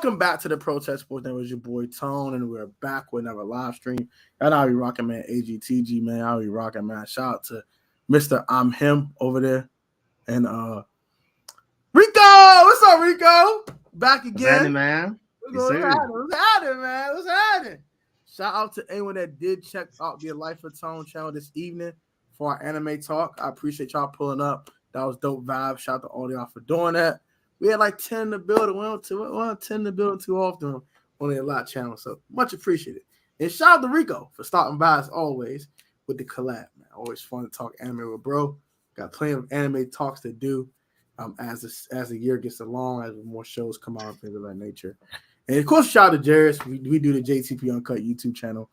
Welcome back to the Protest Sports. That was your boy Tone, and we're back with another live stream. And I'll be rocking, man. AGTG, man. I'll be rocking, man. Shout out to Mr. I'm Him over there. And Rico, what's up, Rico? Back again. What's happening, man? What's happening, man? What's happening? Shout out to anyone that did check out the Life of Tone channel this evening for our anime talk. I appreciate y'all pulling up. That was dope vibe. Shout out to all y'all for doing that. We had like 10 in the building. We don't 10 in the building too often on the Lot channel. So much appreciated. And shout out to Rico for stopping by as always with the collab, man. Always fun to talk anime with bro. Got plenty of anime talks to do as the year gets along, as more shows come out and things of that nature. And of course, shout out to Jairus. We do the JTP Uncut YouTube channel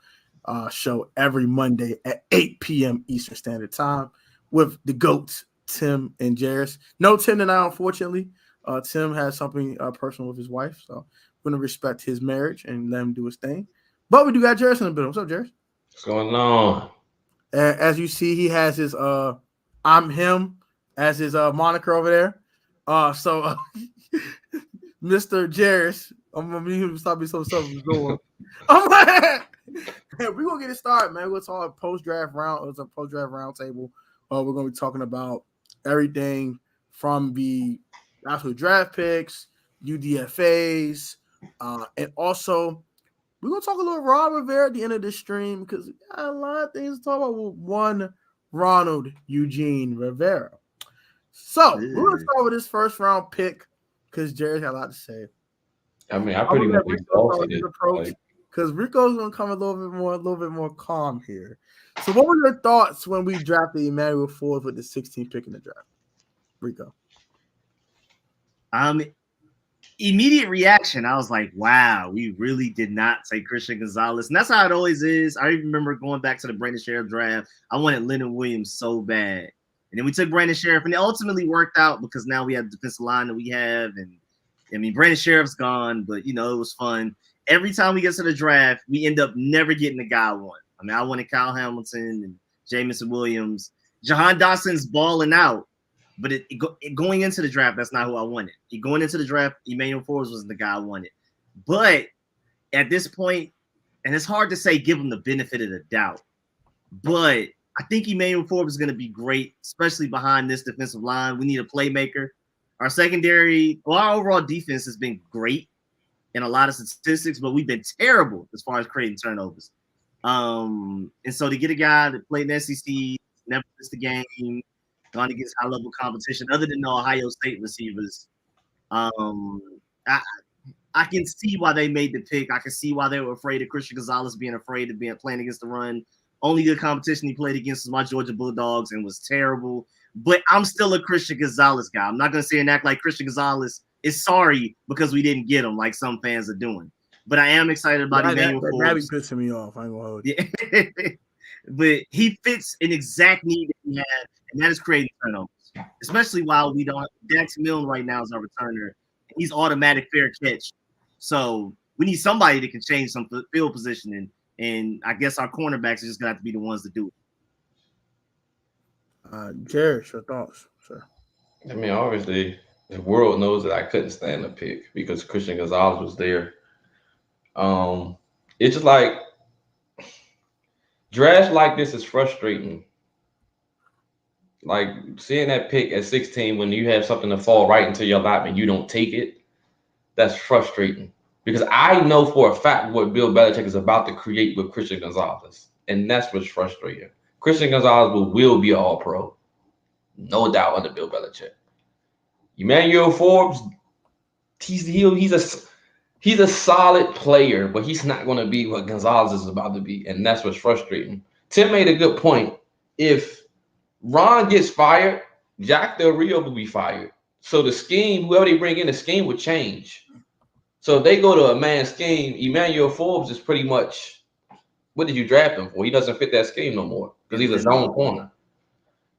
show every Monday at 8 p.m. Eastern Standard Time with the GOATs, Tim and Jairus. No Tim tonight, unfortunately. Tim has something personal with his wife, so we're going to respect his marriage and let him do his thing. But we do got Jairus in the building. What's up, Jairus? What's going on? As you see, he has his I'm Him as his moniker over there. So Mr. Jairus, I'm going to stop being so self-absorbed. We're going to get it started, man. We're talking post-draft round. It's a post-draft roundtable. We're going to be talking about everything from the actual draft picks, UDFAs, and also we're going to talk a little Ron Rivera at the end of this stream because we got a lot of things to talk about with one Ronald Eugene Rivera. So we're going to start with this first round pick because Jerry's got a lot to say. I mean, I pretty much exhausted it. Because Rico's going to come a little bit more calm here. So what were your thoughts when we drafted Emmanuel Forbes with the 16th pick in the draft? Rico. Immediate reaction. I was like, wow, we really did not take Christian Gonzalez. And that's how it always is. I even remember going back to the Brandon Sheriff draft. I wanted Leonard Williams so bad. And then we took Brandon Sheriff, and it ultimately worked out because now we have the defensive line that we have. And I mean, Brandon Sheriff's gone, but it was fun. Every time we get to the draft, we end up never getting the guy I want. I mean, I wanted Kyle Hamilton and Jamison Williams. Jahan Dotson's balling out. But going into the draft, that's not who I wanted. Going into the draft, Emmanuel Forbes wasn't the guy I wanted. But at this point, and it's hard to say give him the benefit of the doubt, but I think Emmanuel Forbes is going to be great, especially behind this defensive line. We need a playmaker. Our secondary, our overall defense has been great in a lot of statistics, but we've been terrible as far as creating turnovers. And so to get a guy that played in the SEC, never missed a game, gone against high-level competition, other than the Ohio State receivers. I can see why they made the pick. I can see why they were afraid of Christian Gonzalez being afraid of playing against the run. Only good competition he played against was my Georgia Bulldogs and was terrible. But I'm still a Christian Gonzalez guy. I'm not going to say and act like Christian Gonzalez is sorry because we didn't get him like some fans are doing. But I am excited about Emmanuel Forbes. That be pissing me off. I ain't going to hold you. Yeah. But he fits an exact need that we have, and that is creating turnovers. Especially while we don't. Dax Milne right now is our returner. He's automatic fair catch. So we need somebody that can change some field positioning, and I guess our cornerbacks are just gonna have to be the ones to do it. Jared, your thoughts, sir? I mean, obviously, the world knows that I couldn't stand the pick because Christian Gonzalez was there. It's just like drafts like this is frustrating. Like seeing that pick at 16 when you have something to fall right into your lap and you don't take it, that's frustrating. Because I know for a fact what Bill Belichick is about to create with Christian Gonzalez. And that's what's frustrating. Christian Gonzalez will be an all-pro. No doubt under Bill Belichick. Emmanuel Forbes, he's a solid player, but he's not going to be what Gonzalez is about to be. And that's what's frustrating. Tim made a good point. If Ron gets fired, Jack Del Rio will be fired. So the scheme, whoever they bring in, the scheme would change. So if they go to a man scheme, Emmanuel Forbes is pretty much, what did you draft him for? He doesn't fit that scheme no more because he's a zone corner.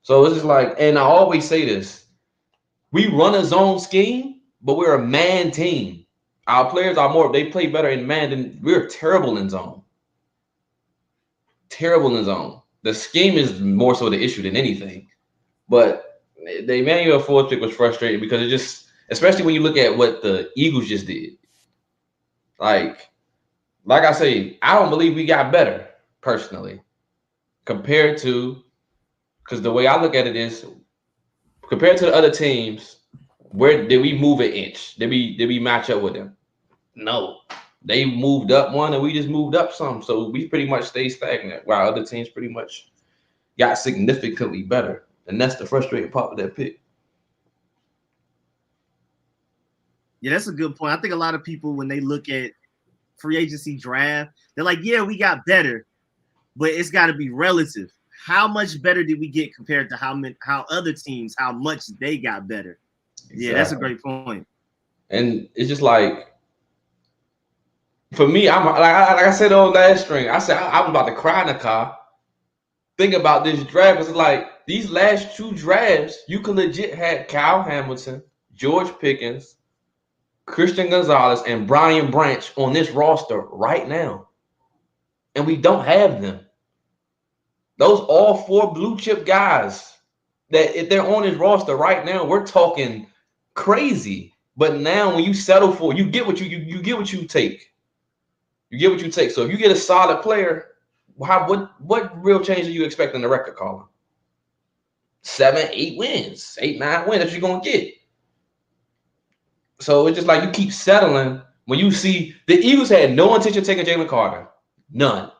So it's just like, and I always say this, we run a zone scheme, but we're a man team. Our players they play better in man than we're terrible in zone. Terrible in zone. The scheme is more so the issue than anything. But the Emmanuel Forbes pick was frustrating because it just, especially when you look at what the Eagles just did. Like I say, I don't believe we got better personally compared to, because the way I look at it is compared to the other teams, where did we move an inch? Did we match up with them? No. They moved up one and we just moved up some. So we pretty much stayed stagnant while other teams pretty much got significantly better. And that's the frustrating part of that pick. Yeah, that's a good point. I think a lot of people, when they look at free agency draft, they're like, yeah, we got better, but it's got to be relative. How much better did we get compared to how other teams, how much they got better? Exactly. Yeah, that's a great point. And it's just like, for me, I'm like I said on last string, I said I'm about to cry in the car. Think about this draft. It's like these last two drafts, you could legit had Kyle Hamilton, George Pickens, Christian Gonzalez, and Brian Branch on this roster right now. And we don't have them. Those all four blue chip guys that if they're on his roster right now, we're talking crazy. But now when you settle for, you get what you get what you take. You get what you take. So if you get a solid player, what real change are you expecting the record column? 7, 8 wins, 8, 9 wins that you're gonna get. So it's just like you keep settling when you see the Eagles had no intention of taking Jalen Carter. None.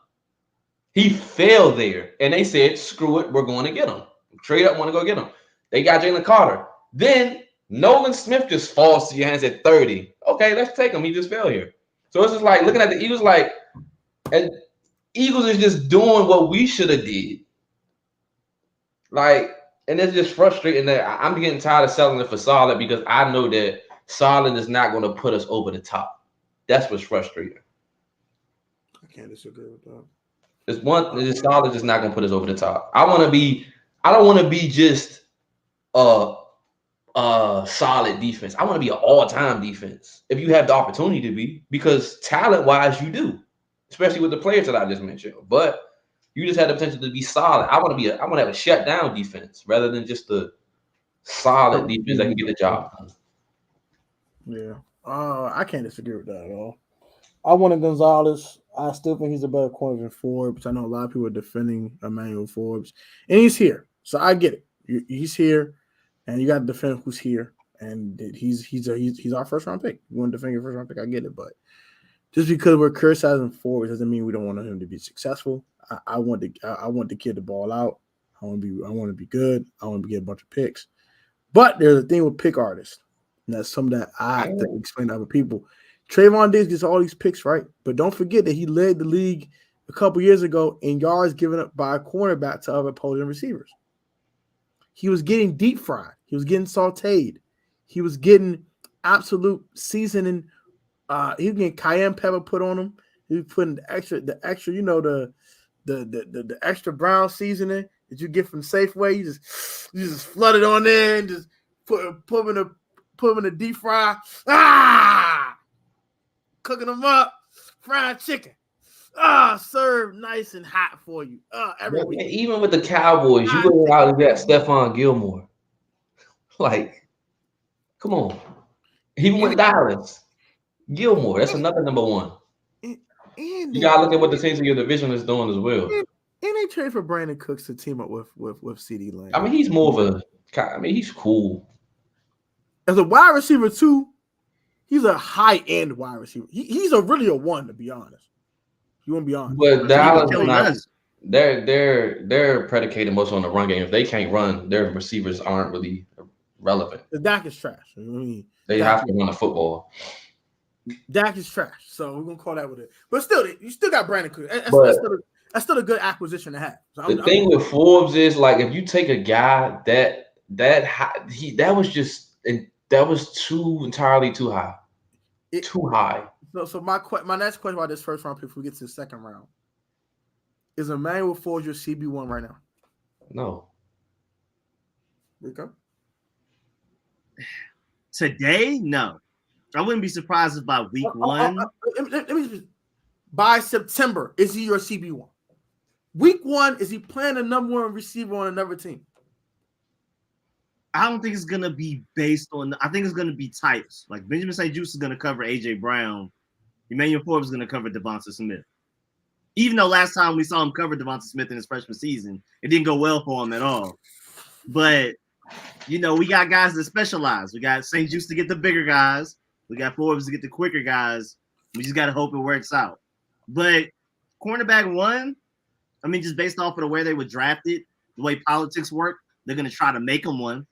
He failed there. And they said, screw it, we're going to get him. Trade up, want to go get him. They got Jalen Carter. Then Nolan Smith just falls to your hands at 30. Okay, let's take him. He just fell here. So it's just like looking at the Eagles like, and Eagles is just doing what we should have did. Like, and it's just frustrating that I'm getting tired of selling it for solid because I know that solid is not going to put us over the top. That's what's frustrating. I can't disagree with that. It's solid is not going to put us over the top. I don't want to be just a solid defense. I want to be an all-time defense if you have the opportunity to be, because talent-wise you do, especially with the players that I just mentioned. But you just have the potential to be solid. I want to have a shutdown defense rather than just a solid defense that can get the job done. Yeah. I can't disagree with that at all. I wanted Gonzalez. I still think he's a better corner than Forbes. I know a lot of people are defending Emmanuel Forbes, and he's here, so I get it. He's here, and you got to defend who's here, and he's our first round pick. You want to defend your first round pick? I get it, but just because we're criticizing Forbes doesn't mean we don't want him to be successful. I want the kid to ball out. I want to be good. I want to get a bunch of picks, but there's a thing with pick artists, and that's something that I have to explain to other people. Trayvon Diggs gets all these picks, right? But don't forget that he led the league a couple years ago in yards given up by a cornerback to other opposing receivers. He was getting deep fried. He was getting sauteed. He was getting absolute seasoning. He was getting cayenne pepper put on him. He was putting the extra, the extra brown seasoning that you get from Safeway. You just flood it on there and just put him in a deep fry. Cooking them up, fried chicken. Served nice and hot for you. Every week. Even with the Cowboys, you go out and get Stephon Gilmore. Like, come on. Even with Dallas, Gilmore, that's another number one. You gotta look at what the teams in your division is doing as well. And they trade for Brandon Cooks to team up with CeeDee Lamb. I mean, he's more of he's cool. As a wide receiver too, he's a high-end wide receiver. He's really a one, to be honest. You won't be honest. But Dallas is not. They're predicated most on the run game. If they can't run, their receivers aren't really relevant. The Dak is trash. I mean, they have to run the football. Dak is trash. So we're gonna call that with it. But still, you still got Brandon Cooks. That's still a good acquisition to have. So the thing with Forbes is, like, if you take a guy that was entirely too high. Too high. So my next question about this first round pick, if we get to the second round, is Emmanuel Forbes your CB1 right now? No. Rico? Today, no. I wouldn't be surprised if by week one. Let me by September, is he your CB1? Week one, is he playing the number one receiver on another team? I don't think it's going to be based on – I think it's going to be types. Like Benjamin St. Juice is going to cover A.J. Brown Emmanuel Forbes is going to cover Devonta Smith. Even though last time we saw him cover Devonta Smith in his freshman season, it didn't go well for him at all. But, we got guys that specialize. We got St. Juice to get the bigger guys. We got Forbes to get the quicker guys. We just got to hope it works out. But cornerback 1, just based off of the way they were drafted, the way politics work, they're going to try to make him one.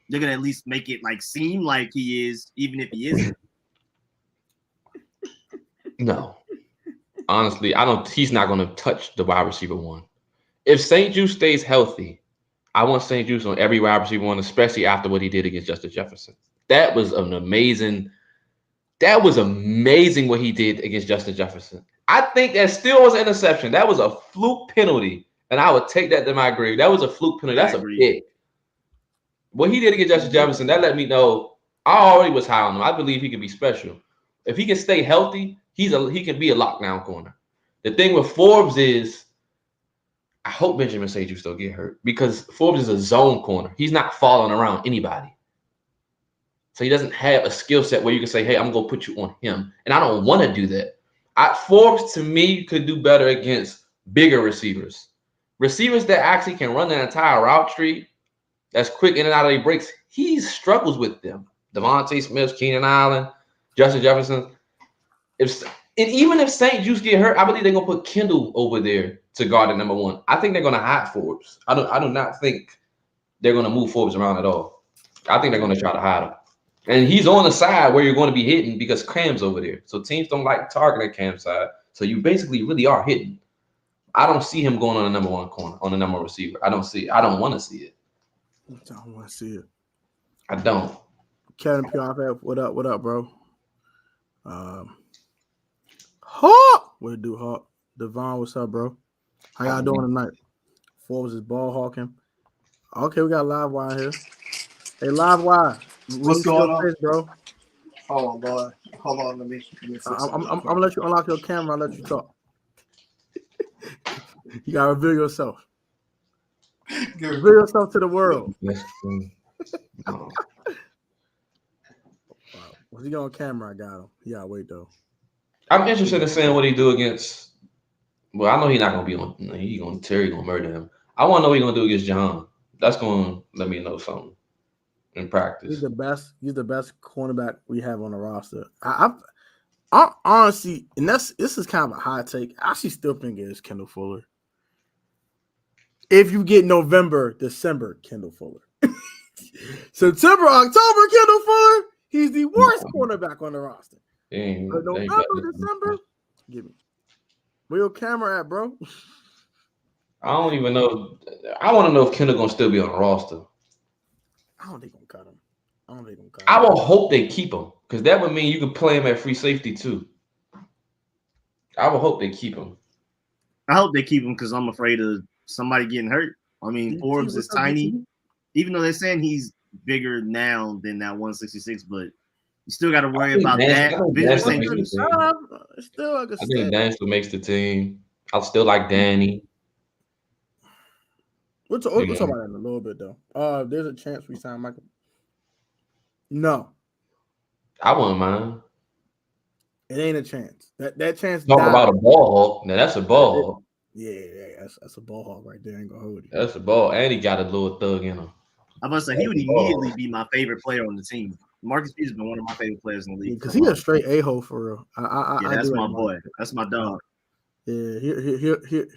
They're going to at least make it seem like he is, even if he isn't. No. Honestly, he's not going to touch the wide receiver 1. If St. Juice stays healthy, I want St. Juice on every wide receiver 1, especially after what he did against Justin Jefferson. That was amazing what he did against Justin Jefferson. I think that still was an interception. That was a fluke penalty, and I would take that to my grave. That was a fluke penalty. That's a pick. What he did against Justin Jefferson, that let me know I already was high on him. I believe he could be special. If he can stay healthy, he can be a lockdown corner. The thing with Forbes is, I hope Benjamin St. Juice don't get hurt, because Forbes is a zone corner. He's not following around anybody. So he doesn't have a skill set where you can say, hey, I'm going to put you on him. And I don't want to do that. Forbes, to me, could do better against bigger receivers. Receivers that actually can run the entire route tree, that's quick in and out of their breaks, he struggles with them. Devontae Smith, Keenan Allen, Justin Jefferson. Even if St. Juice get hurt, I believe they're going to put Kendall over there to guard at number 1. I think they're going to hide Forbes. I do not think they're going to move Forbes around at all. I think they're going to try to hide him. And he's on the side where you're going to be hitting because Cam's over there. So teams don't like targeting Cam's side. So you basically really are hitting. I don't see him going on the number 1 corner, on the number 1 receiver. I don't want to see it. I don't want to see it. I don't. Kevin P.R.F. What up, bro? Hawk! What it do, Hawk? Devon, what's up, bro? How y'all doing tonight? Forbes is ball hawking. Okay, we got live wire here. Hey, live wire. What's going on, bro? Hold on. Let me I'm gonna let you unlock your camera. I'll let you talk. You gotta reveal yourself. Reveal yourself to the world. No. Once he got on camera, I got him. He gotta wait though. I'm interested in seeing what he do against. Well, I know he's not gonna be on. Terry gonna murder him. I want to know what he's gonna do against John. That's gonna let me know something in practice. He's the best cornerback we have on the roster. I honestly, and this is kind of a hot take. I actually still think it is Kendall Fuller. If you get November, December, Kendall Fuller. September, October, Kendall Fuller. He's the worst cornerback on the roster. But November, December, give me. Where your camera at, bro? I don't even know. I want to know if Kendall gonna still be on the roster. I don't think gonna cut him. I will hope they keep him, because that would mean you could play him at free safety too. I will hope they keep him. I hope they keep him because I'm afraid of somebody getting hurt. Forbes is tiny. Even though they're saying he's bigger now than that 166, but you still got to worry about that. I think Dancer makes the team. I still like Danny. We'll talk about that in a little bit, though. There's a chance we sign Michael. No. I wouldn't mind. It ain't a chance. That chance. Talk about a ball hawk. Now that's a ball hawk. Yeah, that's a ball hawk right there. I ain't gonna hold you. That's a ball, and he got a little thug in him. I must say he would immediately be my favorite player on the team. Marcus Peters has been one of my favorite players in the league because he's a straight a-hole for real. That's my boy. That's my dog. Yeah,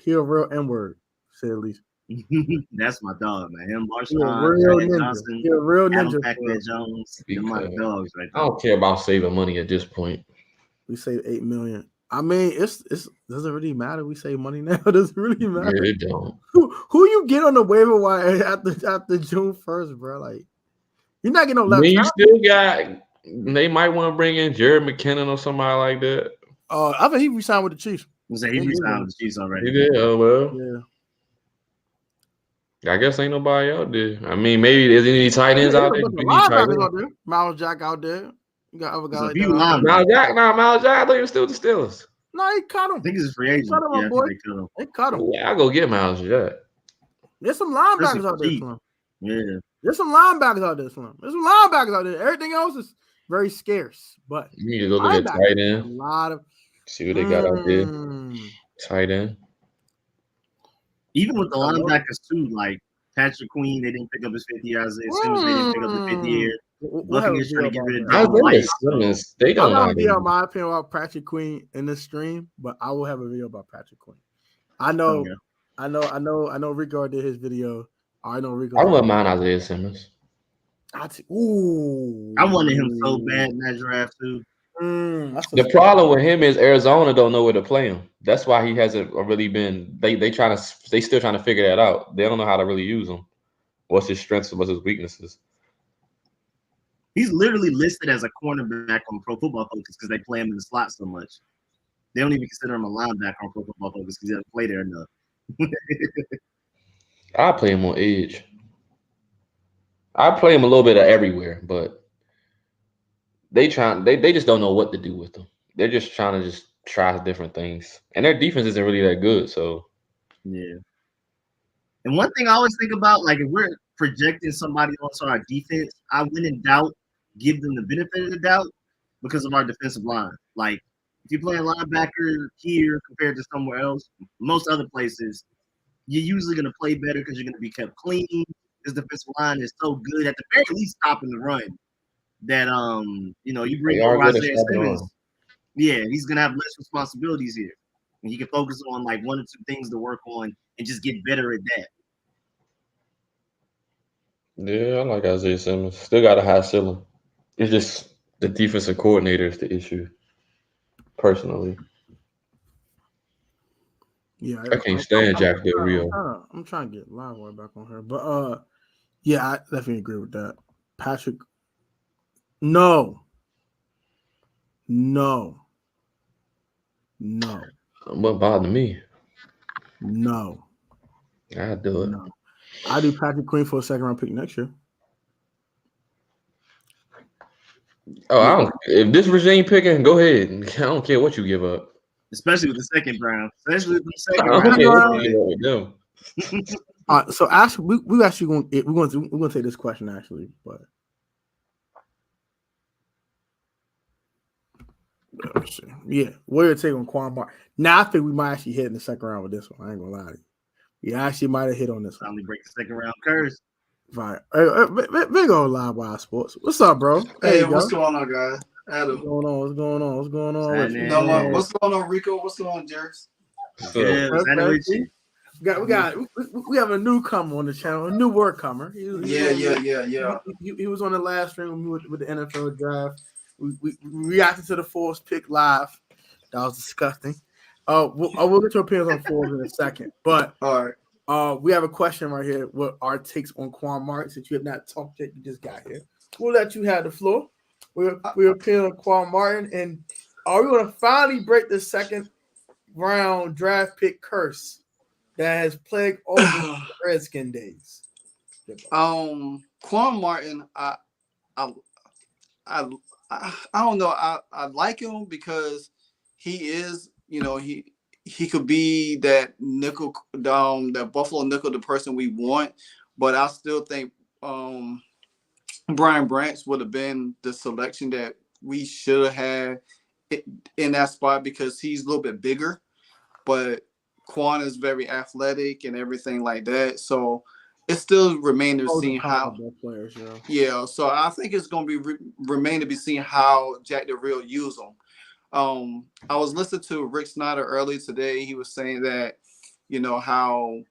he a real N-word, say at least. That's my dog, man. Him, Marshawn, Johnson, a real ninja. Pac-Man Jones. They're my dogs right there. I don't care about saving money at this point. We save $8 million. I mean, it's doesn't really matter. We save money now. It doesn't really matter. Yeah, it don't. Who you get on the waiver wire after June 1st, bro? Like, you're not getting no left. You still got. They might want to bring in Jared McKinnon or somebody like that. I think he resigned with the Chiefs. He resigned with the Chiefs already. He did. Oh well. Yeah. I guess ain't nobody out there. I mean, maybe there's any tight ends out there. Miles Jack out there. You got other guys. Miles Jack, I thought he was still the Steelers. No, he cut him. I think he's a free agent. Cut him, my boy. They cut him. Yeah, I'll go get Miles Jack. There's some linebackers out there, Slim. Yeah. There's some linebackers out there, Slim. There's some linebackers out there. Everything else is very scarce. But you need to go look at tight end. A lot of See what they got out there. Mm. Tight end. Even with the I love it. linebackers too, like Patrick Queen, they didn't pick up his 5th year. Isaiah Simmons, they didn't pick up the 5th year. We'll have a Buccaneers trying to video get rid of about that. Devin White. Simmons, they I'm don't not know. gonna be on my opinion about Patrick Queen in this stream, but I will have a video about Patrick Queen. I know Rico did his video. I know Rico. I wouldn't mind Isaiah Simmons. I wanted him so bad in that draft too. The problem with him is Arizona don't know where to play him. That's why he hasn't really been. They still trying to figure that out. They don't know how to really use him. What's his strengths and what's his weaknesses? He's literally listed as a cornerback on Pro Football Focus because they play him in the slot so much. They don't even consider him a linebacker on Pro Football Focus because he doesn't play there enough. I play him on edge. I play him a little bit of everywhere, but they just don't know what to do with him. They're just trying to just try different things, and their defense isn't really that good. So yeah. And one thing I always think about, like if we're projecting somebody onto our defense, I when in doubt, give them the benefit of the doubt because of our defensive line. Like if you're playing linebacker here compared to somewhere else, most other places, you're usually going to play better because you're going to be kept clean. This defensive line is so good at the very least stopping the run that you bring over Isaiah Simmons. Yeah, he's going to have less responsibilities here. And he can focus on like 1 or 2 things to work on and just get better at that. yeah, I like Isaiah Simmons. Still got a high ceiling. It's just the defensive coordinator is the issue. Personally, yeah, I can't stand Jack Del Rio. I'm trying to get live wire back on her, but yeah, I definitely agree with that. Patrick, no. What bothered me? No. I do it. No. I do Patrick Queen for a 2nd round pick next year. Oh, I don't. If this regime picking, go ahead. I don't care what you give up. Especially with the 2nd round. Especially with the 2nd I don't care what you round. give up with them. All right, so actually, we actually we're going to take this question actually, but let's see. Yeah, what are your take on Quan Martin? Now I think we might actually hit in the 2nd round with this one. I ain't gonna lie to you. We actually might have hit on this one. Finally break the 2nd round curse. Right. Big old Live Wire Sports. What's up, bro? Hey, what's going on, guys? Adam. What's going on? What's going on? What's going on? What's going on, Rico? What's going on, Jerks? We have a newcomer on the channel, a new workcomer. He was on the last stream with the NFL draft. We reacted to the Forbes pick live. That was disgusting. We'll get your opinions on Forbes in a second. But all right. We have a question right here. What our takes on Quan Martin? Since you have not talked yet, you just got here. We'll let you have the floor. We're appealing on Quan Martin, and are we going to finally break the 2nd round draft pick curse that has plagued all the Redskin days? Quan Martin, I don't know. I like him because he is, he could be that nickel, that Buffalo nickel, the person we want. But I still think Brian Branch would have been the selection that we should have had in that spot because he's a little bit bigger. But Quan is very athletic and everything like that. So it still remains to see how. Players, yeah. So I think it's going to be remain to be seen how Jack Del Rio use them. I was listening to Rick Snyder earlier today. He was saying that, how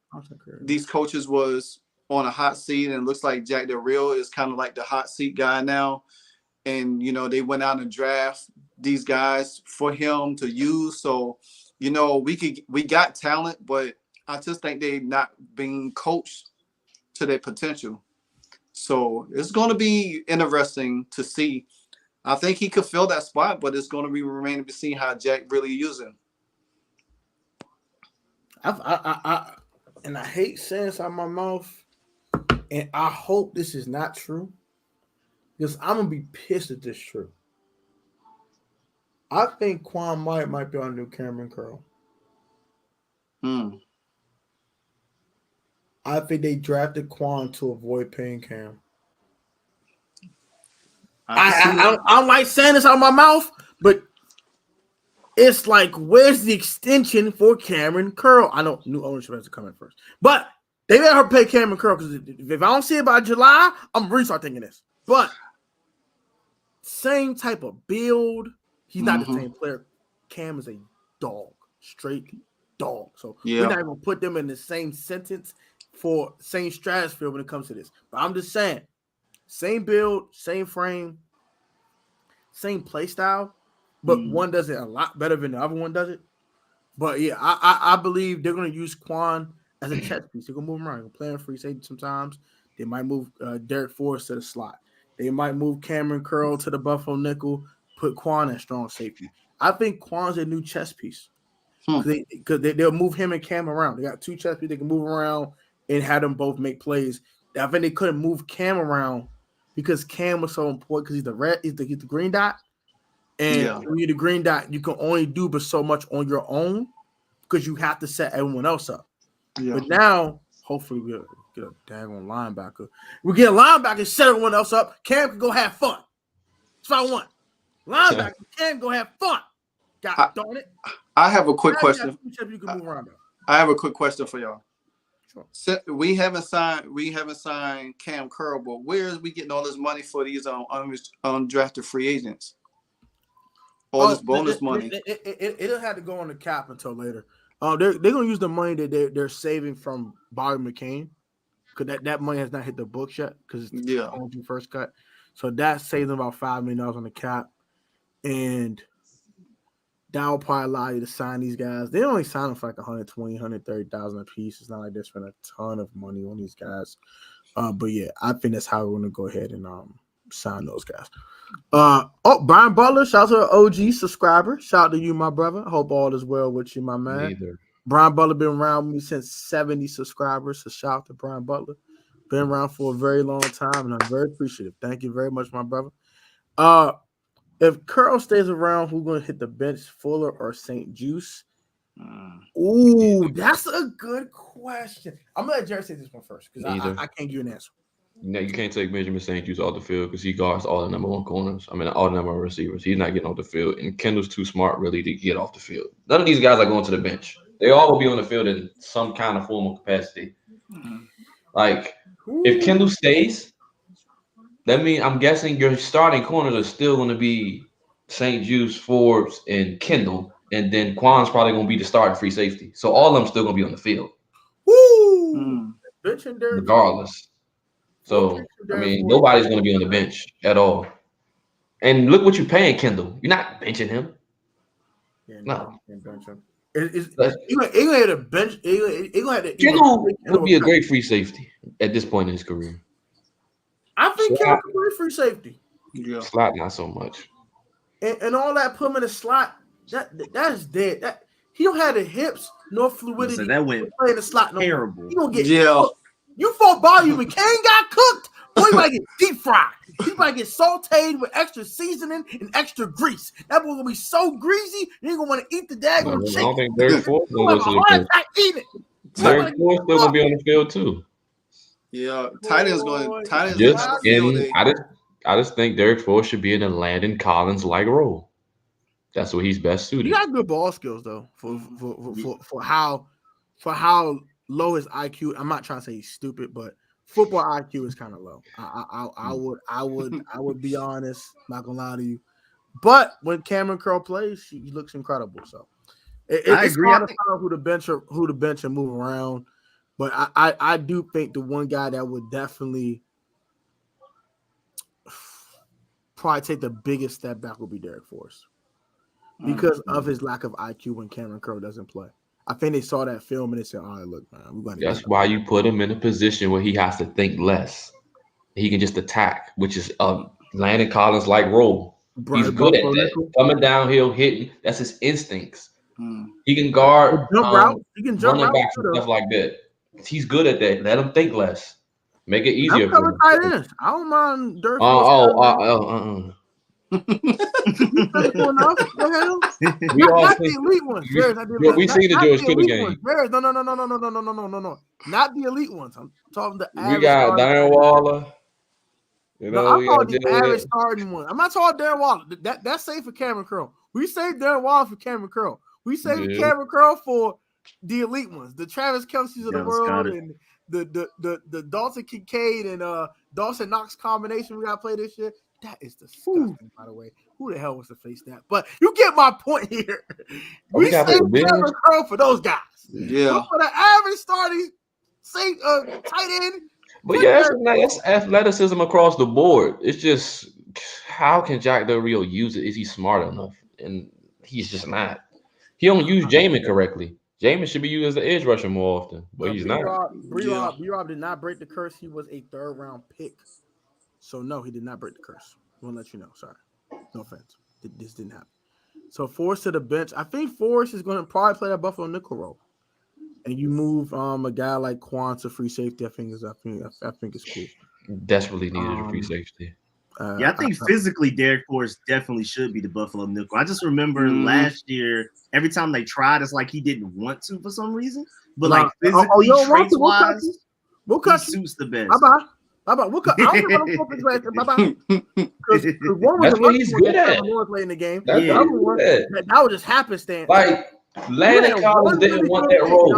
these coaches was on a hot seat, and it looks like Jack Del Rio is kind of like the hot seat guy now. And, they went out and draft these guys for him to use. So, we got talent, but I just think they're not being coached to their potential. So it's going to be interesting to see. I think he could fill that spot, but it's going to be remaining to see how Jack really uses him. I hate saying this out of my mouth, and I hope this is not true, because I'm gonna be pissed if this is true. I think Quan might be on new Cameron Curl. I think they drafted Quan to avoid paying Cam. I don't like saying this out of my mouth, but it's like, where's the extension for Cameron Curl? I know new ownership has to come in first, but they let her pay Cameron Curl because if I don't see it by July, I'm really start thinking this. But same type of build. He's not the same player. Cam is a dog, straight dog. So we're not even gonna put them in the same sentence for same stratosphere when it comes to this. But I'm just saying, same build, same frame, same play style, but one does it a lot better than the other one does it. But yeah, I believe they're gonna use Quan as a chess piece. They're gonna move him around. They're gonna play him free safety sometimes. They might move Derek Forrest to the slot. They might move Cameron Curl to the Buffalo nickel, put Quan at strong safety. I think Quan's a new chess piece. Because they'll move him and Cam around. They got two chess pieces they can move around and have them both make plays. I think they couldn't move Cam around because Cam was so important because he's the green dot. And when you're the green dot, you can only do but so much on your own because you have to set everyone else up. Yeah. But now, hopefully, we'll get a daggone linebacker. We'll get a linebacker, set everyone else up. Cam can go have fun. That's what I want. Linebacker can go have fun. God darn it. I have a quick question. You can move around. I have a quick question for y'all. Sure. So we haven't signed Cam Curl, but where is we getting all this money for these undrafted free agents? All this bonus money. It'll have to go on the cap until later. They're gonna use the money that they're saving from Bobby McCain because that money has not hit the books yet because it's the first cut. So that saves them about $5 million on the cap, and that will probably allow you to sign these guys. They only sign them for like $120,000, $130,000 a piece. It's not like they spend a ton of money on these guys. But yeah, I think that's how we're gonna go ahead and sign those guys. Brian Butler, shout out to an OG subscriber. Shout out to you, my brother. I hope all is well with you, my man. Brian Butler been around with me since 70 subscribers. So shout out to Brian Butler. Been around for a very long time, and I'm very appreciative. Thank you very much, my brother. If Curl stays around, who's going to hit the bench, Fuller or St. Juice? Ooh, that's a good question. I'm going to let Jared say this one first because I can't give you an answer. No, you can't take Benjamin St. Juice off the field because he guards all the number one corners. I mean, all the number one receivers. He's not getting off the field, and Kendall's too smart really to get off the field. None of these guys are going to the bench. They all will be on the field in some kind of formal capacity. Like, if Kendall stays, that means I'm guessing your starting corners are still going to be St. Juice, Forbes, and Kendall, and then Quan's probably going to be the starting free safety. So all of them still going to be on the field. Regardless. So, I mean, nobody's going to be on the bench at all. And look what you're paying Kendall. You're not benching him. Yeah, no. He had a bench. Kendall would be a great free safety at this point in his career. I think Kendall could be free safety. Yeah. Slot, not so much. And all that put him in the slot, that is dead. That he don't have the hips nor fluidity. So that went play in the slot. No terrible. He gonna get cooked. You fought Bobby McCain got cooked. Boy, he might get deep fried. He might get sauteed with extra seasoning and extra grease. That boy gonna be so greasy, you ain't gonna want to eat the daggone chicken. I don't think Derek Forrest gonna go to the field. Derek Forrest still gonna be on the field too. Yeah, tight end's going. I just think Derek Forrest should be in a Landon Collins like role. That's what he's best suited. He got good ball skills though for how low his IQ. I'm not trying to say he's stupid, but football IQ is kind of low. I would be honest, not gonna lie to you. But when Cameron Curl plays, he looks incredible. So it's hard to find who to bench and move around. But I do think the one guy that would definitely probably take the biggest step back would be Derek Forrest because of his lack of IQ when Cameron Curl doesn't play. I think they saw that film and they said, all right, look, man, we're going to. That's why you put him in a position where he has to think less. He can just attack, which is Landon Collins like role. He's good at that. Coming downhill, hitting. That's his instincts. He can guard he can jump running backs and stuff like that. He's good at that. Let him think less. Make it easier for him. I don't mind Dirk. We all the elite ones. We seen the George Kittle game. No. Not the elite ones. I'm talking the average. We got Darren Waller. I'm talking the average starting one. I'm not talking Darren Waller. That's safe for Cameron Curl. We saved Darren Waller for Cameron Curl. We saved Cameron Curl for the elite ones, the Travis Kelce's of the world, and the Dalton Kincaid and Dawson Knox combination we got to play this year. That is disgusting, by the way. Who the hell wants to face that? But you get my point here. We saved Cameron Curl for those guys. Yeah. But for the average starting tight end. But yeah, that's athleticism across the board. It's just, how can Jack Del Rio use it? Is he smart enough? And he's just not. He don't use Jamin correctly. Jamin should be used as the edge rusher more often, but he's not. B-Rob did not break the curse. He was a 3rd round pick. So no, he did not break the curse. I want to let you know. Sorry. No offense. This didn't happen. So Forrest to the bench. I think Forrest is going to probably play that Buffalo nickel role. And you move a guy like Quan to free safety. I think it's cool. Desperately needed a free safety. I think physically Derek Forrest definitely should be the Buffalo nickel. I just remember last year, every time they tried, it's like he didn't want to for some reason. But like physically, traits-wise, he suits the best. Bye-bye. We'll cut. I don't know what bye-bye. Because that's what he's good at. Playing the game. That was just happenstance. Like, Landon Collins didn't want that role.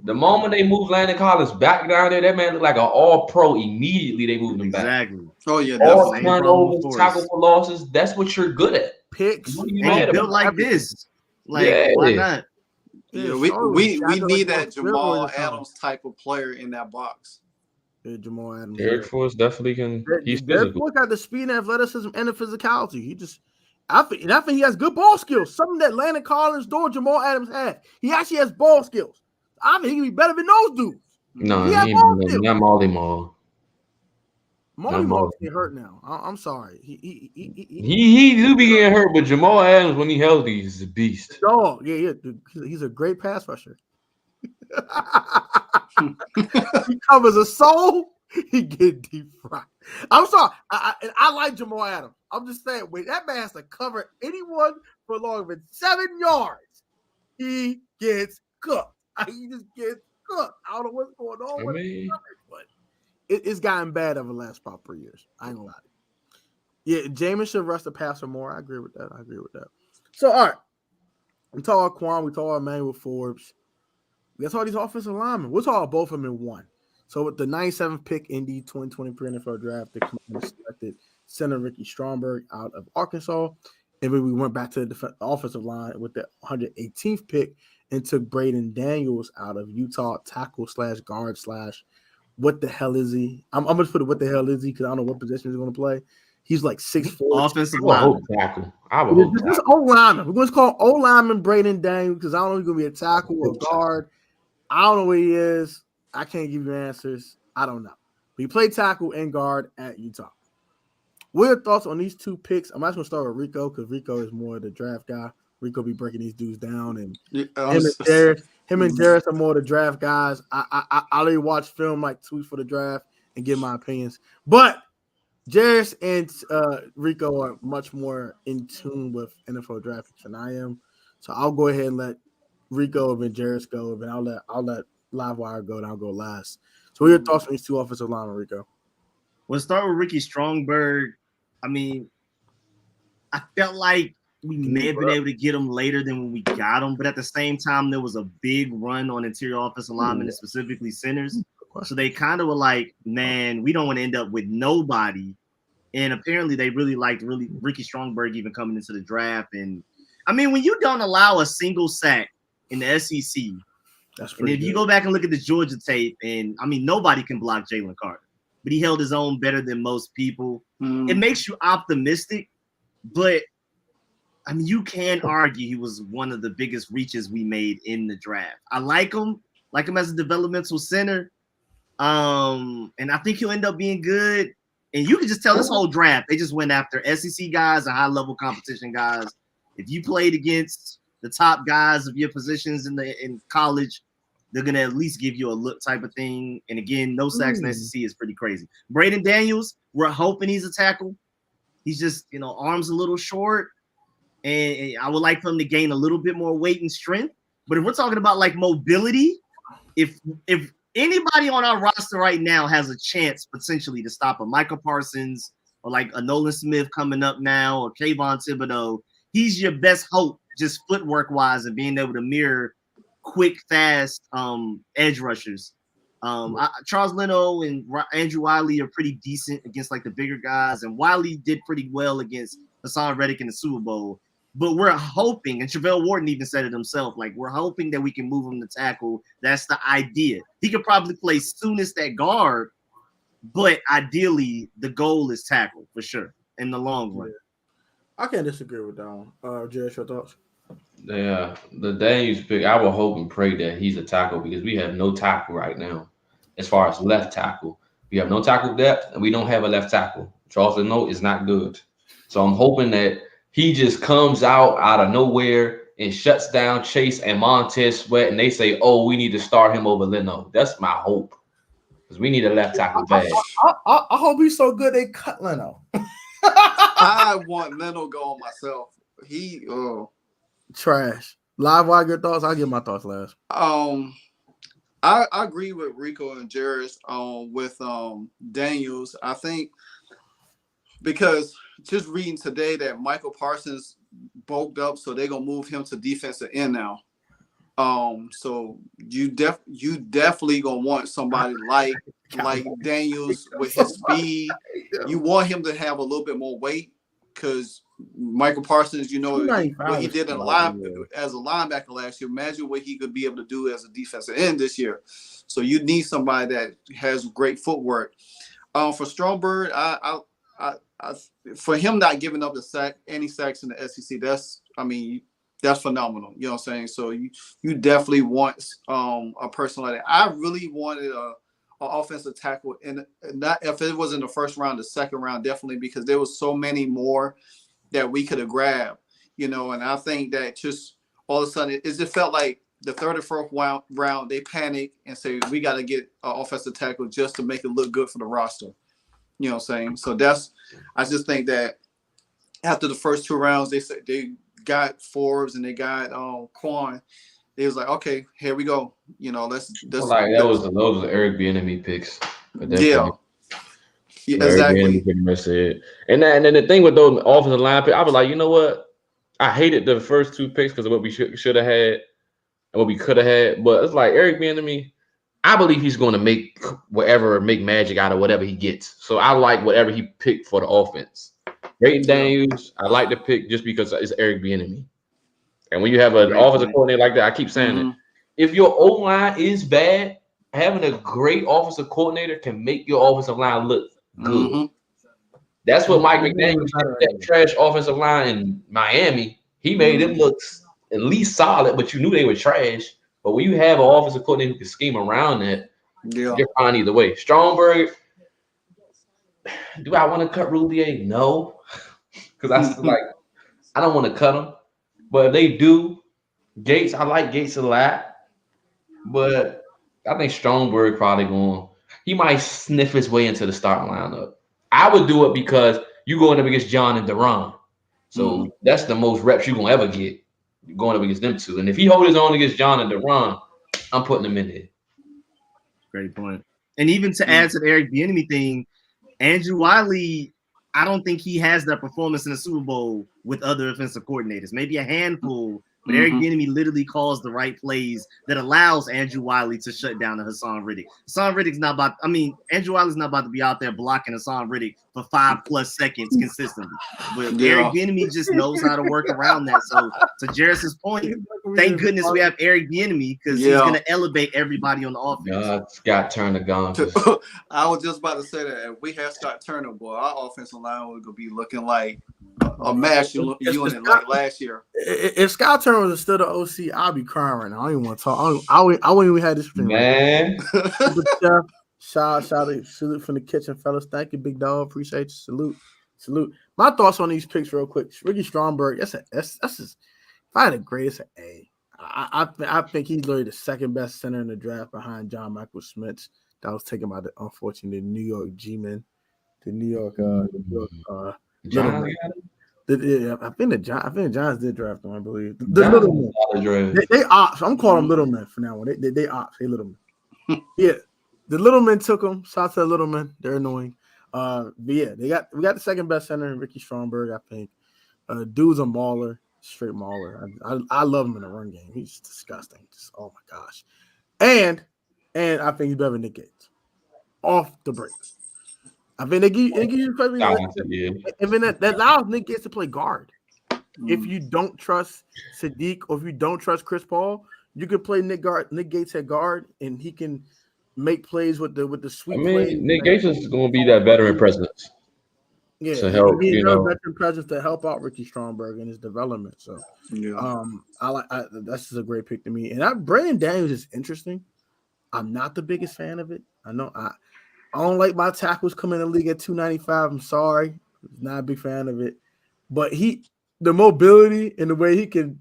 The moment they moved Landon Collins back down there, that man looked like an all-pro. Immediately they moved him back. Exactly. Oh yeah, all turnovers, tackle for losses. That's what you're good at. Picks. And built like this. Like, why not? Yeah, we need that Jamal Adams type of player in that box. Yeah, Jamal Adams. Derek Forrest definitely can. He's physical. Forrest got the speed and athleticism and the physicality. I think he has good ball skills. Something that Landon Collins or Jamal Adams had. He actually has ball skills. I think he can be better than those dudes. No, not Molly Mall. Molly Mall's getting hurt now. I'm sorry. He do be getting hurt, but Jamal Adams, when he healthy, he's a beast. Oh, yeah. He's a great pass rusher. He covers a soul. He get deep fried. I'm sorry. I like Jamal Adams. I'm just saying, when that man has to cover anyone for longer than 7 yards, he gets cooked. He just gets cooked. I don't know what's going on with him, but it's gotten bad over the last about 3 years. I ain't gonna lie. Yeah, Jamin should rush the passer more. I agree with that. So, all right. We talk about Quan. We talk about Emmanuel Forbes. That's all these offensive linemen. We'll talk about both of them in one. So with the 97th pick in the 2023 NFL draft, the Commanders selected center Ricky Stromberg out of Arkansas. And then we went back to the offensive line with the 118th pick and took Braden Daniels out of Utah, tackle / guard / what the hell is he? I'm going to put it what the hell is he because I don't know what position he's going to play. He's like 6'4". Offensive line. This is O-lineman. We're going to call O-lineman Braden Daniels because I don't know if he's going to be a tackle or a guard. I don't know where he is. I can't give you answers. I don't know. But he played tackle and guard at Utah. What are your thoughts on these 2 picks? I'm actually going to start with Rico because Rico is more the draft guy. Rico be breaking these dudes down. And him and Darius are more the draft guys. I only watch film like tweets for the draft and give my opinions. But Darius and Rico are much more in tune with NFL draft picks than I am. So I'll go ahead and let Rico and Darius go, and I'll let Livewire go, and I'll go last. So what are your thoughts on these 2 offensive linemen, Rico? We'll start with Ricky Stromberg. I mean, I felt like we may have been able to get him later than when we got him, but at the same time, there was a big run on interior offensive linemen, and specifically centers. So they kind of were like, man, we don't want to end up with nobody. And apparently they really liked Ricky Stromberg even coming into the draft. And I mean, when you don't allow a single sack in the SEC, and if you go back and look at the Georgia tape, and I mean, nobody can block Jalen Carter, but he held his own better than most people. It makes you optimistic, but I mean, you can argue he was one of the biggest reaches we made in the draft. I like him as a developmental center. And I think he'll end up being good. And you can just tell this whole draft, they just went after SEC guys and high-level competition guys. If you played against the top guys of your positions in college, they're going to at least give you a look type of thing. And again, no sacks in the SEC is pretty crazy. Braden Daniels, we're hoping he's a tackle. He's just, arms a little short. And I would like for him to gain a little bit more weight and strength. But if we're talking about like mobility, if anybody on our roster right now has a chance potentially to stop a Michael Parsons or like a Nolan Smith coming up now or Kayvon Thibodeau, he's your best hope, just footwork wise, and being able to mirror quick, fast edge rushers. Charles Leno and Andrew Wiley are pretty decent against like the bigger guys, and Wiley did pretty well against Hassan Reddick in the Super Bowl. But we're hoping, and Travell Wharton even said it himself, like we're hoping that we can move him to tackle. That's the idea. He could probably play soonest at guard, but ideally the goal is tackle for sure in the long run. I can't disagree with that one. Jared, your thoughts? Yeah, the Daniels pick, I will hope and pray that he's a tackle because we have no tackle right now as far as left tackle. We have no tackle depth, and we don't have a left tackle. Charles Leno is not good. So I'm hoping that he just comes out of nowhere and shuts down Chase and Montez Sweat, and they say, oh, we need to start him over Leno. That's my hope because we need a left tackle bad. I hope he's so good they cut Leno. I want Leno go on myself. He trash. Live wire, your thoughts? I'll give my thoughts last. I agree with Rico and Jarris with Daniels. I think because just reading today that Michael Parsons bulked up, so they're gonna move him to defensive end now. So you definitely gonna want somebody like Daniels with his speed. You want him to have a little bit more weight because Michael Parsons, what he did as a linebacker last year. Imagine what he could be able to do as a defensive end this year. So you need somebody that has great footwork. For Stromberg, I for him not giving up any sacks in the SEC, that's phenomenal. You know what I'm saying? So you definitely want a person like that. I really wanted an offensive tackle, and not if it was in the first round, the second round, definitely, because there was so many more that we could have grabbed, and I think that just all of a sudden it just felt like the third or fourth round they panicked and say we got to get an offensive tackle just to make it look good for the roster. You know what I'm saying? So I just think that after the first two rounds, they got Forbes and they got Quan. It was like, okay, here we go. Those were Eric Bieniemy picks. Yeah, exactly. And then the thing with those offensive line picks, I was like, you know what? I hated the first two picks because of what we should have had and what we could have had. But it's like Eric Bieniemy, I believe he's going to make magic out of whatever he gets. So I like whatever he picked for the offense. Peyton Daniels, I like the pick just because it's Eric Bieniemy. And when you have an offensive coordinator like that, I keep saying it. If your O-line is bad, having a great offensive coordinator can make your offensive line look good. Mm-hmm. That's what Mike McDaniel did. That trash offensive line in Miami, he made them look at least solid, but you knew they were trash. But when you have an offensive coordinator who can scheme around that, you're fine either way. Stromberg, do I want to cut Roulier? No, because I don't want to cut him. But if they do, Gates, I like Gates a lot. But I think Stromberg probably he might sniff his way into the starting lineup. I would do it because you going up against John and Duran. So that's the most reps you're going to ever get going up against them two. And if he holds his own against John and Duran, I'm putting him in there. Great point. And even to add to the Eric Bieniemy thing, Andrew Wiley, I don't think he has that performance in the Super Bowl with other offensive coordinators. Maybe a handful, but Eric Bieniemy literally calls the right plays that allows Andrew Wiley to shut down the Hassan Reddick. Andrew Wiley's not about to be out there blocking Hassan Reddick for 5+ seconds consistently. But Eric Bieniemy just knows how to work around that. So to Jarris's point, thank goodness we have Eric Bieniemy because he's going to elevate everybody on the offense. Scott Turner gone. I was just about to say that if we have Scott Turner, boy, our offensive line would be looking like a mash unit like last year. If Scott Turner was still the OC, I'd be crying right now. I don't even want to talk. I wouldn't even have this thing. Man. Right. Shout salute from the kitchen, fellas. Thank you, big dog. Appreciate you. Salute. My thoughts on these picks real quick. Ricky Stromberg, that's if I had a grade, it's an A. I think he's literally the second best center in the draft behind John Michael Schmitz. That was taken by the unfortunate New York G-men. The New York John. I think the Giants did draft them, I believe. The little men. They ops. I'm calling them little men for now. They ops. They little men. Yeah. The little men took them. Shout out to the little men. They're annoying. But yeah, we got the second best center, Ricky Stromberg, I think. Dude's a mauler, straight mauler. I love him in the run game. He's disgusting. Just, oh my gosh. And I think he's better than Nick Gates. Off the break. I think they give you and then that allows Nick Gates to play guard. If you don't trust Sadiq or if you don't trust Chris Paul, you can play Nick Gates at guard, and he can make plays with the sweet plays. Nick Gates is going to be that veteran presence. Yeah, to help, he needs another veteran presence to help out Ricky Stromberg in his development. So, that's just a great pick to me. And Brandon Daniels is interesting. I'm not the biggest fan of it. I know I don't like my tackles coming in the league at 295. I'm sorry, not a big fan of it. But the mobility and the way he can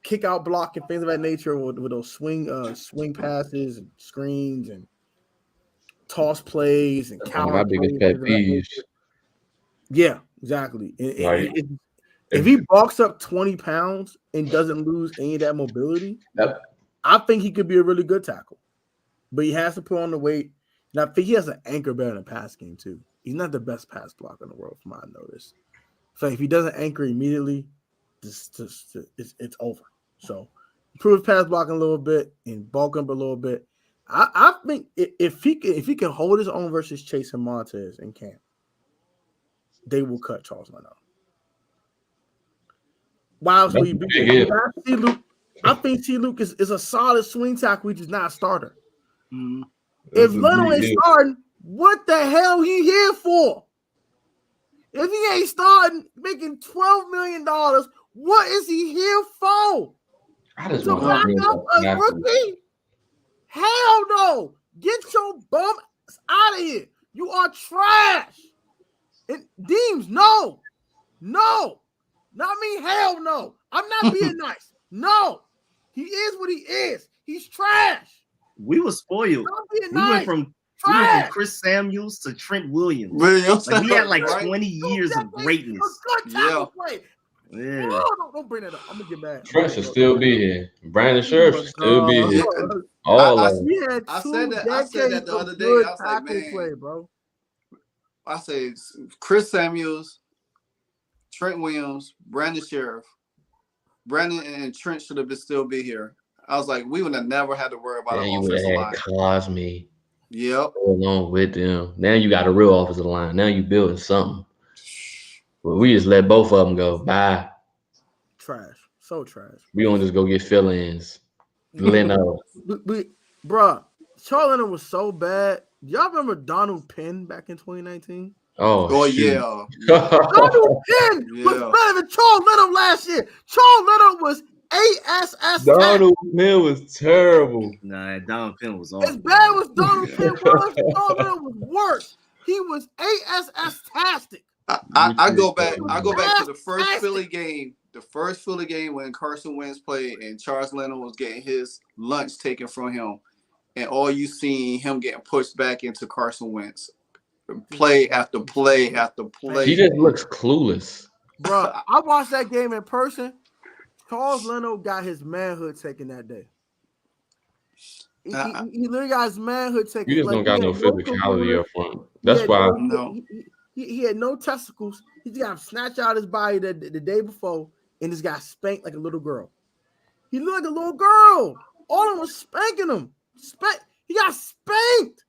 kick out block and things of that nature with those swing passes and screens and toss plays and counter. My biggest pet peeves. Yeah, exactly. If he bulks up 20 pounds and doesn't lose any of that mobility, I think he could be a really good tackle. But he has to put on the weight. And I think he has an anchor better than pass game too. He's not the best pass blocker in the world, from what I noticed. So if he doesn't anchor immediately, it's over. So improve pass blocking a little bit and bulk up a little bit. I think if he can hold his own versus Chase and Montez in camp, they will cut Charles Leno. Wow, so I think C. Luke is a solid swing tackle. He's just not a starter. Mm-hmm. If Leno ain't starting, what the hell he here for? If he ain't starting, making $12 million, what is he here for? To back up a rookie? Hell no! Get your bum out of here. You are trash. And Deems, no, not me. Hell no. I'm not being nice. No, he is what he is. He's trash. We were spoiled. We went from Chris Samuels to Trent Williams. Like, we had 20 years of greatness. Yeah. Don't bring that up. I'm gonna get mad. Trent should still be here. Brandon Sheriff should still be here. I said that the other day. I was like, man, bro. I say Chris Samuels, Trent Williams, Brandon Sheriff. Brandon and Trent should have still be here. I was like, we would have never had to worry about an offensive line. Cosme. Yep. Along with them. Now you got a real offensive line. Now you building something. But we just let both of them go. Bye. Trash. So trash. We don't just go get fill-ins. Leno. Bruh, Charles Leno was so bad. Y'all remember Donald Penn back in 2019? Oh yeah. Donald Penn was better than Charles Leno last year. Charles Leno was ASS. Donald Penn was terrible. Nah, Donald Penn was awful. As bad as Donald Penn was, Charles Leno was worse. He was ASS-tastic. I go back to the first Philly game. The first Philly game when Carson Wentz played and Charles Leno was getting his lunch taken from him, and all you seen him getting pushed back into Carson Wentz, play after play after play. He just looks clueless, bro. I watched that game in person. Charles Leno got his manhood taken that day. He literally got his manhood taken. You just don't got no physicality up front. That's why. He had no testicles. He just got snatched out of his body the day before and just got spanked like a little girl. He looked like a little girl. All of them was spanking him. He got spanked,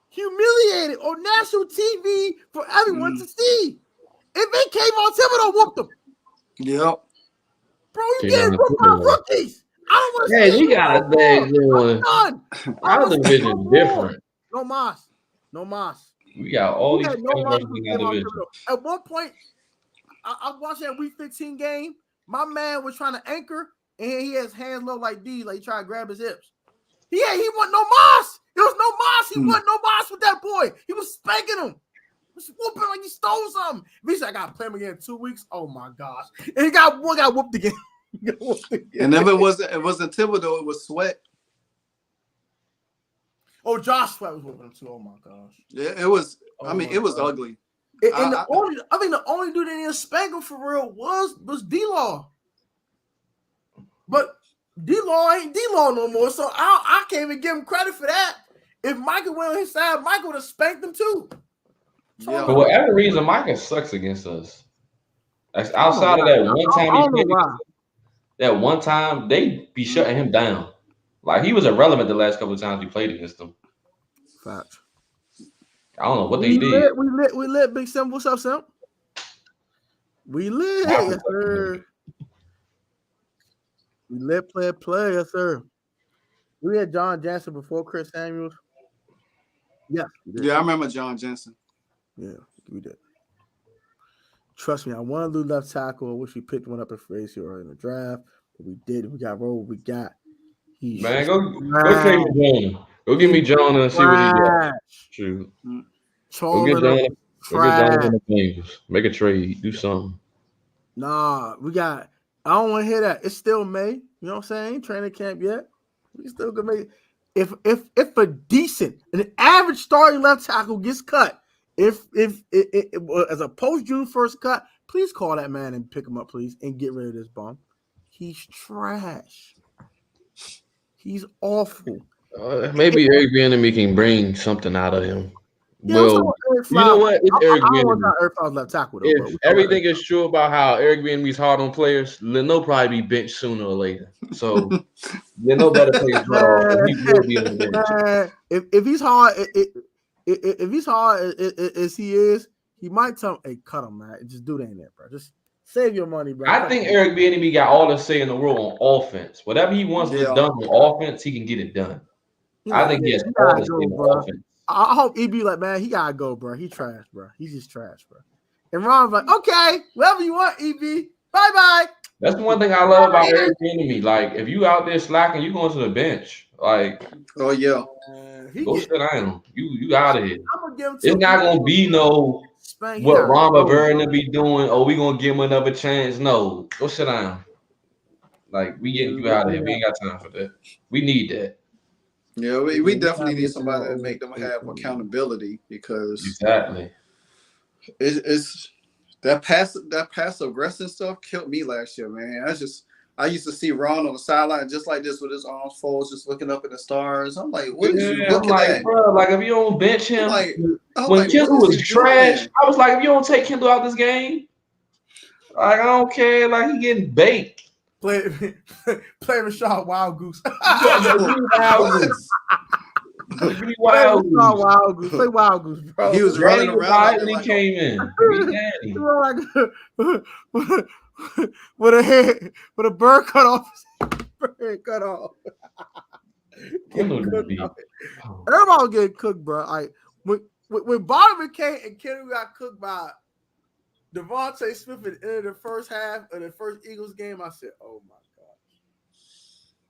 humiliated on national TV for everyone to see. If they came on Thibodeau, whooped them. Yep. Bro, you getting whooped by rookies. I don't want to see. Hey, you got a thing doing. Our division different. No mas. We got all these division. At one point, I watched that Week 15 game. My man was trying to anchor, and he has hands low like these, like he trying to grab his hips. He wasn't no mas. There was no mas. He wasn't no mas with that boy. He was spanking him. He was whooping like he stole something. He said, I got to play him again in 2 weeks. Oh, my gosh. And he got whooped again. And if it wasn't Thibodeau, it was Sweat. Oh, Josh Sweat was whooping him too. Oh, my gosh. Yeah, it was. It was ugly. I think the only dude that didn't spank him for real was D-Law. But D-Law ain't D-Law no more, so I can't even give him credit for that. If Michael went on his side, Michael would have spanked him too. Yeah. For whatever reason, Micah sucks against us. That's outside of that one time I don't know why. that one time they be shutting him down. Like he was irrelevant the last couple of times we played against him. Facts. I don't know what they did. We lit, Big Sim. What's up, Sim? We lit, yes, sir. We lit, play, yes, sir. We had John Jansen before Chris Samuels. Yeah, I remember John Jensen. Yeah, we did. Trust me, I want to do left tackle. I wish we picked one up in Frazier or in the draft, but we did. We got rolled. We got. Man, go take me Jonah. Go give me Jonah and see what he got. True. Go get Jonah. Go get Jonah in the Bengals. Make a trade. Do something. Nah, we got. I don't want to hear that. It's still May. You know what I'm saying? Ain't training camp yet. We still gonna make. If a decent, an average starting left tackle gets cut, if as a post June 1st cut, please call that man and pick him up, please, and get rid of this bum. He's trash. He's awful. Maybe Eric Bieniemy can bring something out of him. Yeah, well, you know what? It's Eric Bieniemy. Eric Flowers left tackle. If everything is true about how Eric Bieniemy's hard on players, Leno probably be benched sooner or later. So Leno better play his ball. He will be on the bench. If he's hard, if he's hard as he is, he might tell him, "Hey, cut him, man. Just do that in there, bro. Just save your money, bro." I think Eric Bieniemy got all the say in the world on offense. Whatever he wants to done on offense, he can get it done. I think he has all the say on offense. I hope EB like, man, he gotta go, bro. He trash, bro. He's just trash, bro. And Ron's like, okay, whatever you want, EB. Bye. That's the one thing I love about Eric Bieniemy. Like, if you out there slacking, you going to the bench. Like, oh yeah, go sit down. You out of here. I'm gonna give him it's not gonna be no what Ron Rivera be doing. Oh, we gonna give him another chance. No, go sit down. Like, we getting you out of here. We ain't got time for that. We need that. Yeah, we definitely need somebody to make them have accountability because exactly it's that passive aggressive stuff killed me last year, man. I used to see Ron on the sideline just like this with his arms folded, just looking up at the stars. I'm like, what is you looking at? Bro, like if you don't bench him, when like, Kendall was trash, I was like, if you don't take Kendall out this game, like I don't care, like he getting baked. Play Rashad Wild Goose. Play Wild Goose, bro. He was running around and he came in. with a bird cut off. Cut off. Everybody was getting cooked, bro. Like when Bobby McCain and Kendall got cooked by Devontae Smith at the end of the first half of the first Eagles game, I said, "Oh my god,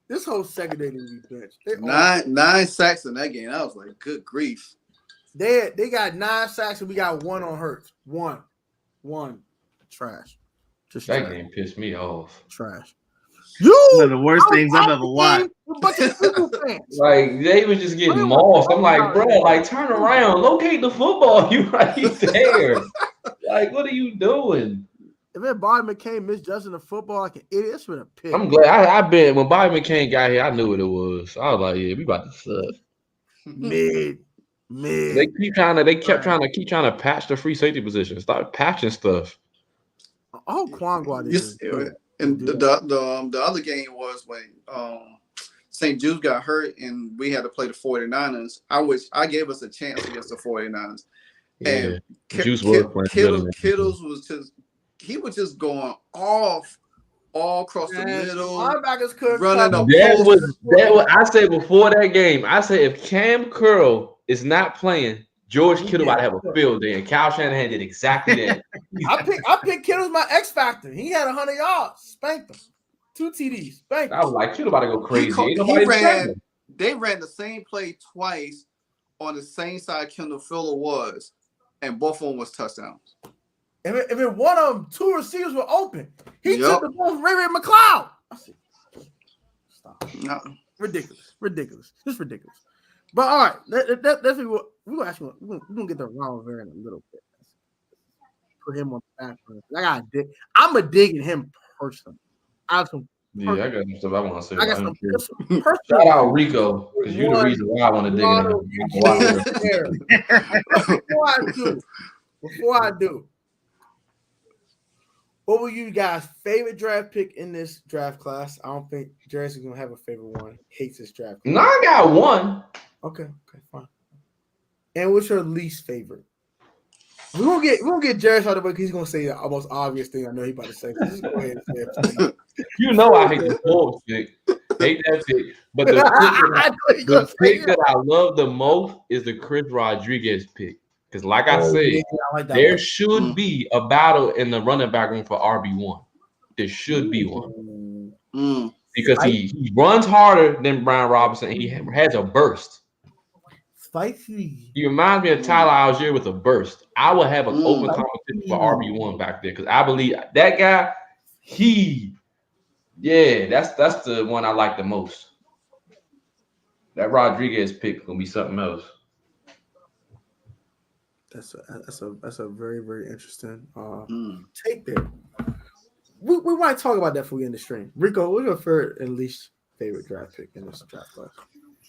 this whole secondary need to be benched." 9 sacks in that game. I was like, "Good grief!" They got 9 sacks and we got 1 on Hurts. One, trash. Just that trash. Game pissed me off. Trash. One of the worst things I've ever watched. Like they was just getting mossed. I'm like, bro, like turn around, locate the football. You right there. Like, what are you doing? If it Bobby McCain misjudging the football like an idiot, it's been a pick. I'm glad. I've been when Bobby McCain got here, I knew what it was. I was like, yeah, we about to suck. Mid. They kept trying to patch the free safety position. Start patching stuff. Oh, Kwangwa did. And the other game was when St. Jude's got hurt and we had to play the 49ers. I gave us a chance against the 49ers. And Kittles was just going off all across the middle. Linebackers couldn't running up. That was I said before that game. I said if Cam Curl is not playing, George Kittle about to have a field day, and Kyle Shanahan did exactly that. I picked Kittle as my X factor. He had 100 yards, spanked him, 2 TDs, spanked him. I was like, Kittle about to go crazy. They ran the same play twice on the same side Kendall Fuller was, and both of them was touchdowns. If it one of them, 2 receivers were open, he took the ball from Ray McLeod. I said, stop. No. Ridiculous. Just ridiculous. But all right, that's what we're gonna get the Ron Rivera in a little bit. Put him on the back burner. I'm a digging him personally. I got some stuff I want to say. I got some shout out Rico because you're the reason why I want to dig him. before I do, what were you guys' favorite draft pick in this draft class? I don't think Jerry's gonna have a favorite one. He hates this draft class. No, I got one. Okay, fine. And what's your least favorite? We're gonna get Jerry out of the way because he's gonna say the most obvious thing I know he's about to say. So just go ahead and say it. You know I hate the Forbes pick. Hate that pick. But the pick that I love the most is the Chris Rodriguez pick. Because like I said, yeah, I like that there one. should be a battle in the running back room for RB1. There should be one. Because he runs harder than Brian Robinson and he has a burst. Spicy. He reminds me of Tyler Algier with a burst. I would have an open competition for RB1 back there because I believe that guy, that's the one I like the most. That Rodriguez pick gonna be something else. That's a very, very interesting take there. We might talk about that for we end the stream. Rico, what's your third and least favorite draft pick in this draft class?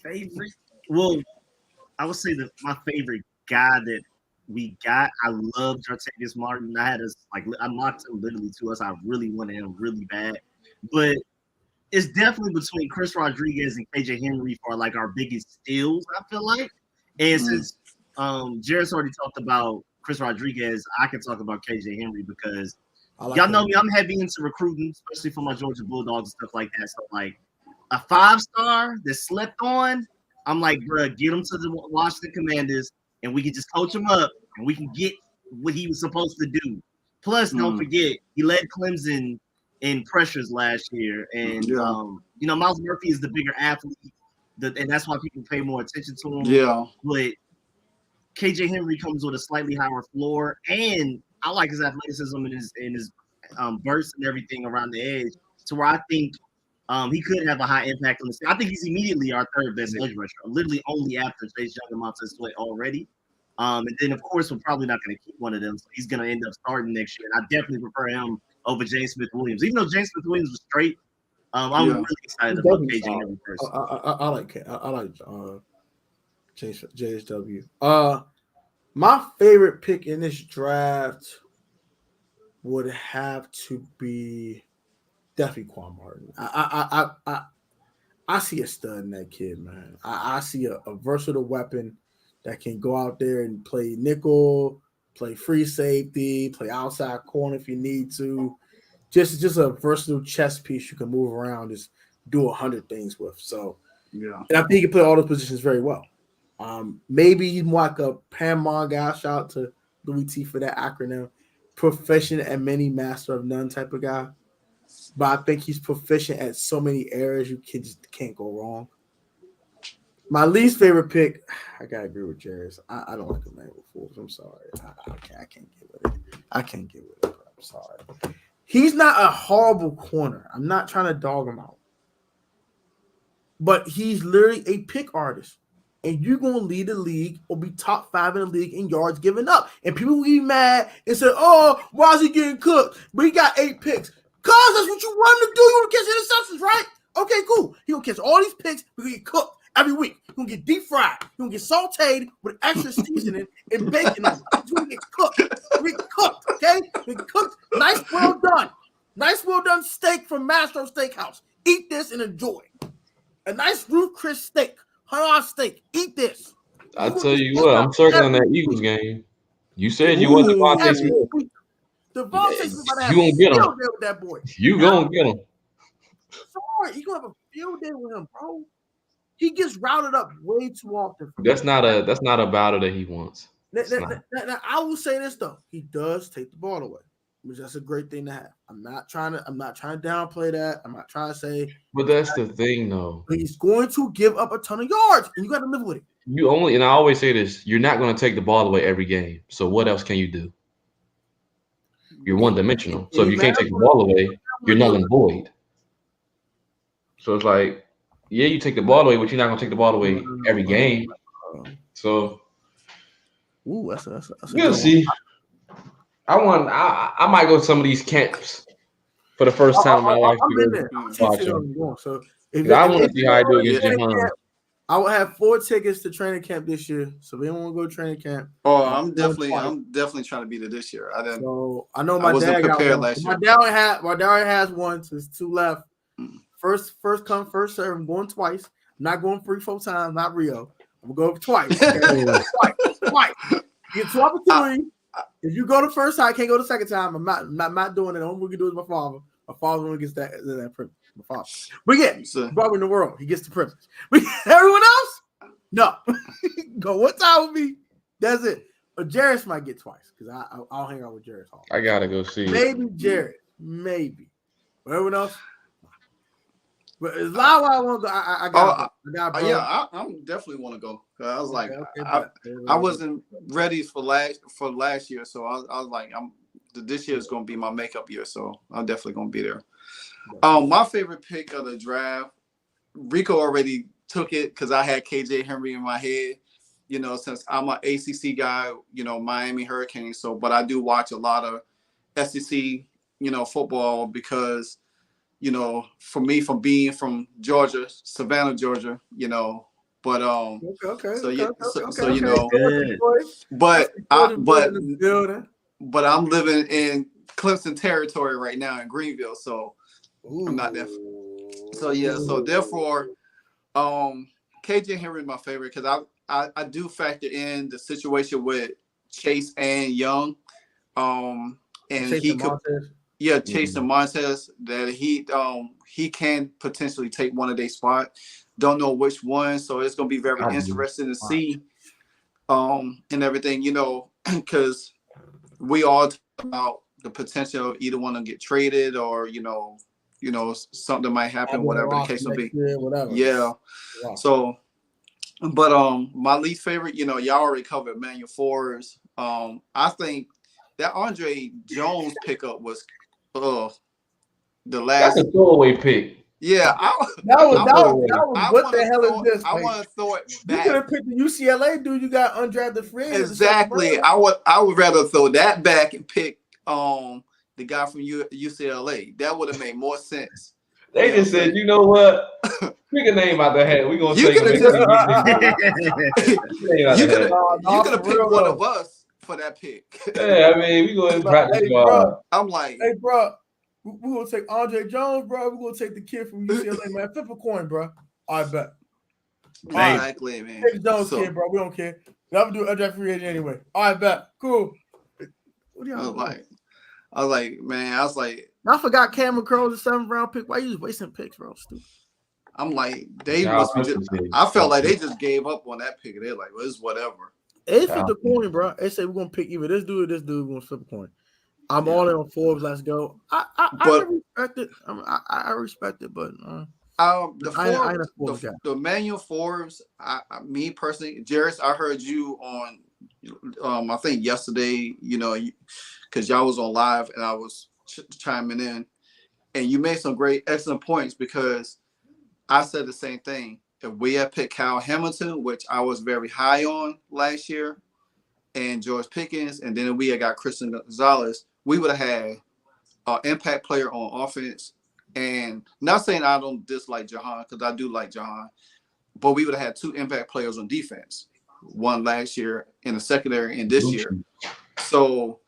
Favorite? Well, I would say that my favorite guy that we got, I love Jartavius Martin. I mocked him literally to us. I really wanted him really bad. But it's definitely between Chris Rodriguez and KJ Henry for like our biggest steals, I feel like. And since Jared's already talked about Chris Rodriguez, I can talk about KJ Henry because y'all know me, I'm heavy into recruiting, especially for my Georgia Bulldogs and stuff like that. So like a 5-star that slept on, I'm like, bro, get him to the Washington Commanders and we can just coach him up and we can get what he was supposed to do. Plus, don't forget, he led Clemson in pressures last year. And, Miles Murphy is the bigger athlete, and that's why people pay more attention to him. Yeah. But KJ Henry comes with a slightly higher floor, and I like his athleticism and his burst and everything around the edge to where I think he could have a high impact on the team. I think he's immediately our third best edge rusher, literally only after Chase Young and Montez Sweat already. And then, of course, we're probably not going to keep one of them. So he's going to end up starting next year. And I definitely prefer him over James Smith-Williams. Even though James Smith-Williams was straight, I'm really excited about KJ Henry first. I like JSW. My favorite pick in this draft would have to be definitely Quan Martin. I see a stud in that kid, man. I see a versatile weapon that can go out there and play nickel, play free safety, play outside corner if you need to. Just a versatile chess piece you can move around, just do 100 things with. So, and I think he can play all those positions very well. Maybe he's more like a Panama guy. Shout out to Louis T for that acronym. Proficient at many, master of none type of guy. But I think he's proficient at so many areas you can't go wrong. My least favorite pick, I gotta agree with Jairus. I don't like the man with fools. I'm sorry. I can't get with it. I can't get with it. I'm sorry. He's not a horrible corner. I'm not trying to dog him out. But he's literally a pick artist. And you're going to lead the league or be top 5 in the league in yards given up. And people will be mad and say, oh, why is he getting cooked? But he got 8 picks. Because that's what you want him to do. You want to catch interceptions, right? Okay, cool. He going to catch all these picks. We're going to get cooked every week. He's going to get deep fried. He's going to get sauteed with extra seasoning and bacon on it. He's going to get cooked. We're cooked, okay? We're cooked. Nice, well done. Nice, well done steak from Mastro Steakhouse. Eat this and enjoy. A nice Ruth Chris steak. $100 steak. Eat this. I tell you what, I'm circling that Eagles game. You said you want Devontae Smith. Devontae Smith, you gonna get him with that boy. You gonna get him. Sorry, you gonna have a field day with him, bro. He gets routed up way too often. That's not a battle that he wants. Now, I will say this though, he does take the ball away, which that's a great thing to have. I'm not trying to downplay that. I'm not trying to say. But that's the thing, though. He's going to give up a ton of yards, and you got to live with it. And I always say this: you're not going to take the ball away every game. So what else can you do? You're one-dimensional. So if you can't take the ball away, you're null and void. So it's like, yeah, you take the ball away, but you're not going to take the ball away every game. So, that's we'll see. I might go to some of these camps for the first time in my life. I'm in there. So I want to see how I do against Jahan. I will have 4 tickets to training camp this year. So if anyone want to go to training camp. Oh, I'm definitely trying to be there this year. So I know my dad got one. last year. My dad already has one, so there's 2 left. First come, first serve. I'm going twice. I'm not going 3-4 times, not Rio. I'm gonna go twice. Okay? twice. You get 2 opportunities. If you go the first time, I can't go the second time. I'm not doing it. The only one we can do is my father. My father only gets that privilege. My father. But yeah, probably in the world, he gets the privilege. But everyone else, no. Go one time with me. That's it. But Jarris might get twice because I'll hang out with Jarris. I gotta go see. Maybe Jarris. Maybe. But everyone else. But as long as I want to go, I got. I'm definitely want to go. I was like, I wasn't ready for last year, so I was like, this year is going to be my makeup year, so I'm definitely going to be there. My favorite pick of the draft, Rico already took it because I had KJ Henry in my head. You know, since I'm an ACC guy, you know, Miami Hurricanes. So, but I do watch a lot of SEC, you know, football because. You know, for me, from being from Georgia, Savannah, Georgia, you know, but so you know, but I'm living in Clemson territory right now in Greenville, so I'm not there. So yeah, so therefore, KJ Henry is my favorite because I do factor in the situation with Chase and Young, and Chase he could. Yeah, Chase and Montez, that he can potentially take one of their spot. Don't know which one, so it's gonna be very interesting to see, and everything, you know, because we all talk about the potential of either one to get traded or you know something might happen, whatever the case will be. Yeah. Wow. So, but my least favorite, you know, y'all already covered Emmanuel Forbes. I think that Andre Jones pickup was. The last. That's a throwaway pick. Yeah, what the hell is this? I want to throw it back. You could have picked the UCLA dude. You got undrafted free agent. Exactly. I would rather throw that back and pick the guy from UCLA. That would have made more sense. They just said, you know what? Pick a name out the hat. We're gonna say you could have picked one of us. For that pick. Yeah, I mean, we go ahead and practice. Hey, bro, I'm like, hey, bro, we're going to take Andre Jones, bro. We're going to take the kid from UCLA, man. Flip a coin, bro. I bet. Exactly, man. Take the Jones kid, bro. We don't care. Never do undrafted free agent anyway. I bet. Cool. What do y'all I was like, I forgot Cameron Crowe's a 7th round pick. Why you wasting picks, bro? Stupid. I'm like, I felt like they just gave up on that pick. They're like, well, it's whatever. They flip the coin, bro. They say we're gonna pick either this dude or this dude. We're gonna flip a coin. I'm all in on Forbes. Let's go. I respect it. I respect it, but the Emmanuel Forbes. Me personally, Jarris, I heard you on. I think yesterday. You know, because y'all was on live and I was chiming in, and you made some excellent points because I said the same thing. If we had picked Kyle Hamilton, which I was very high on last year, and George Pickens, and then we had got Christian Gonzalez, we would have had an impact player on offense. And not saying I don't dislike Jahan, because I do like Jahan, but we would have had 2 impact players on defense, one last year in the secondary and this year. So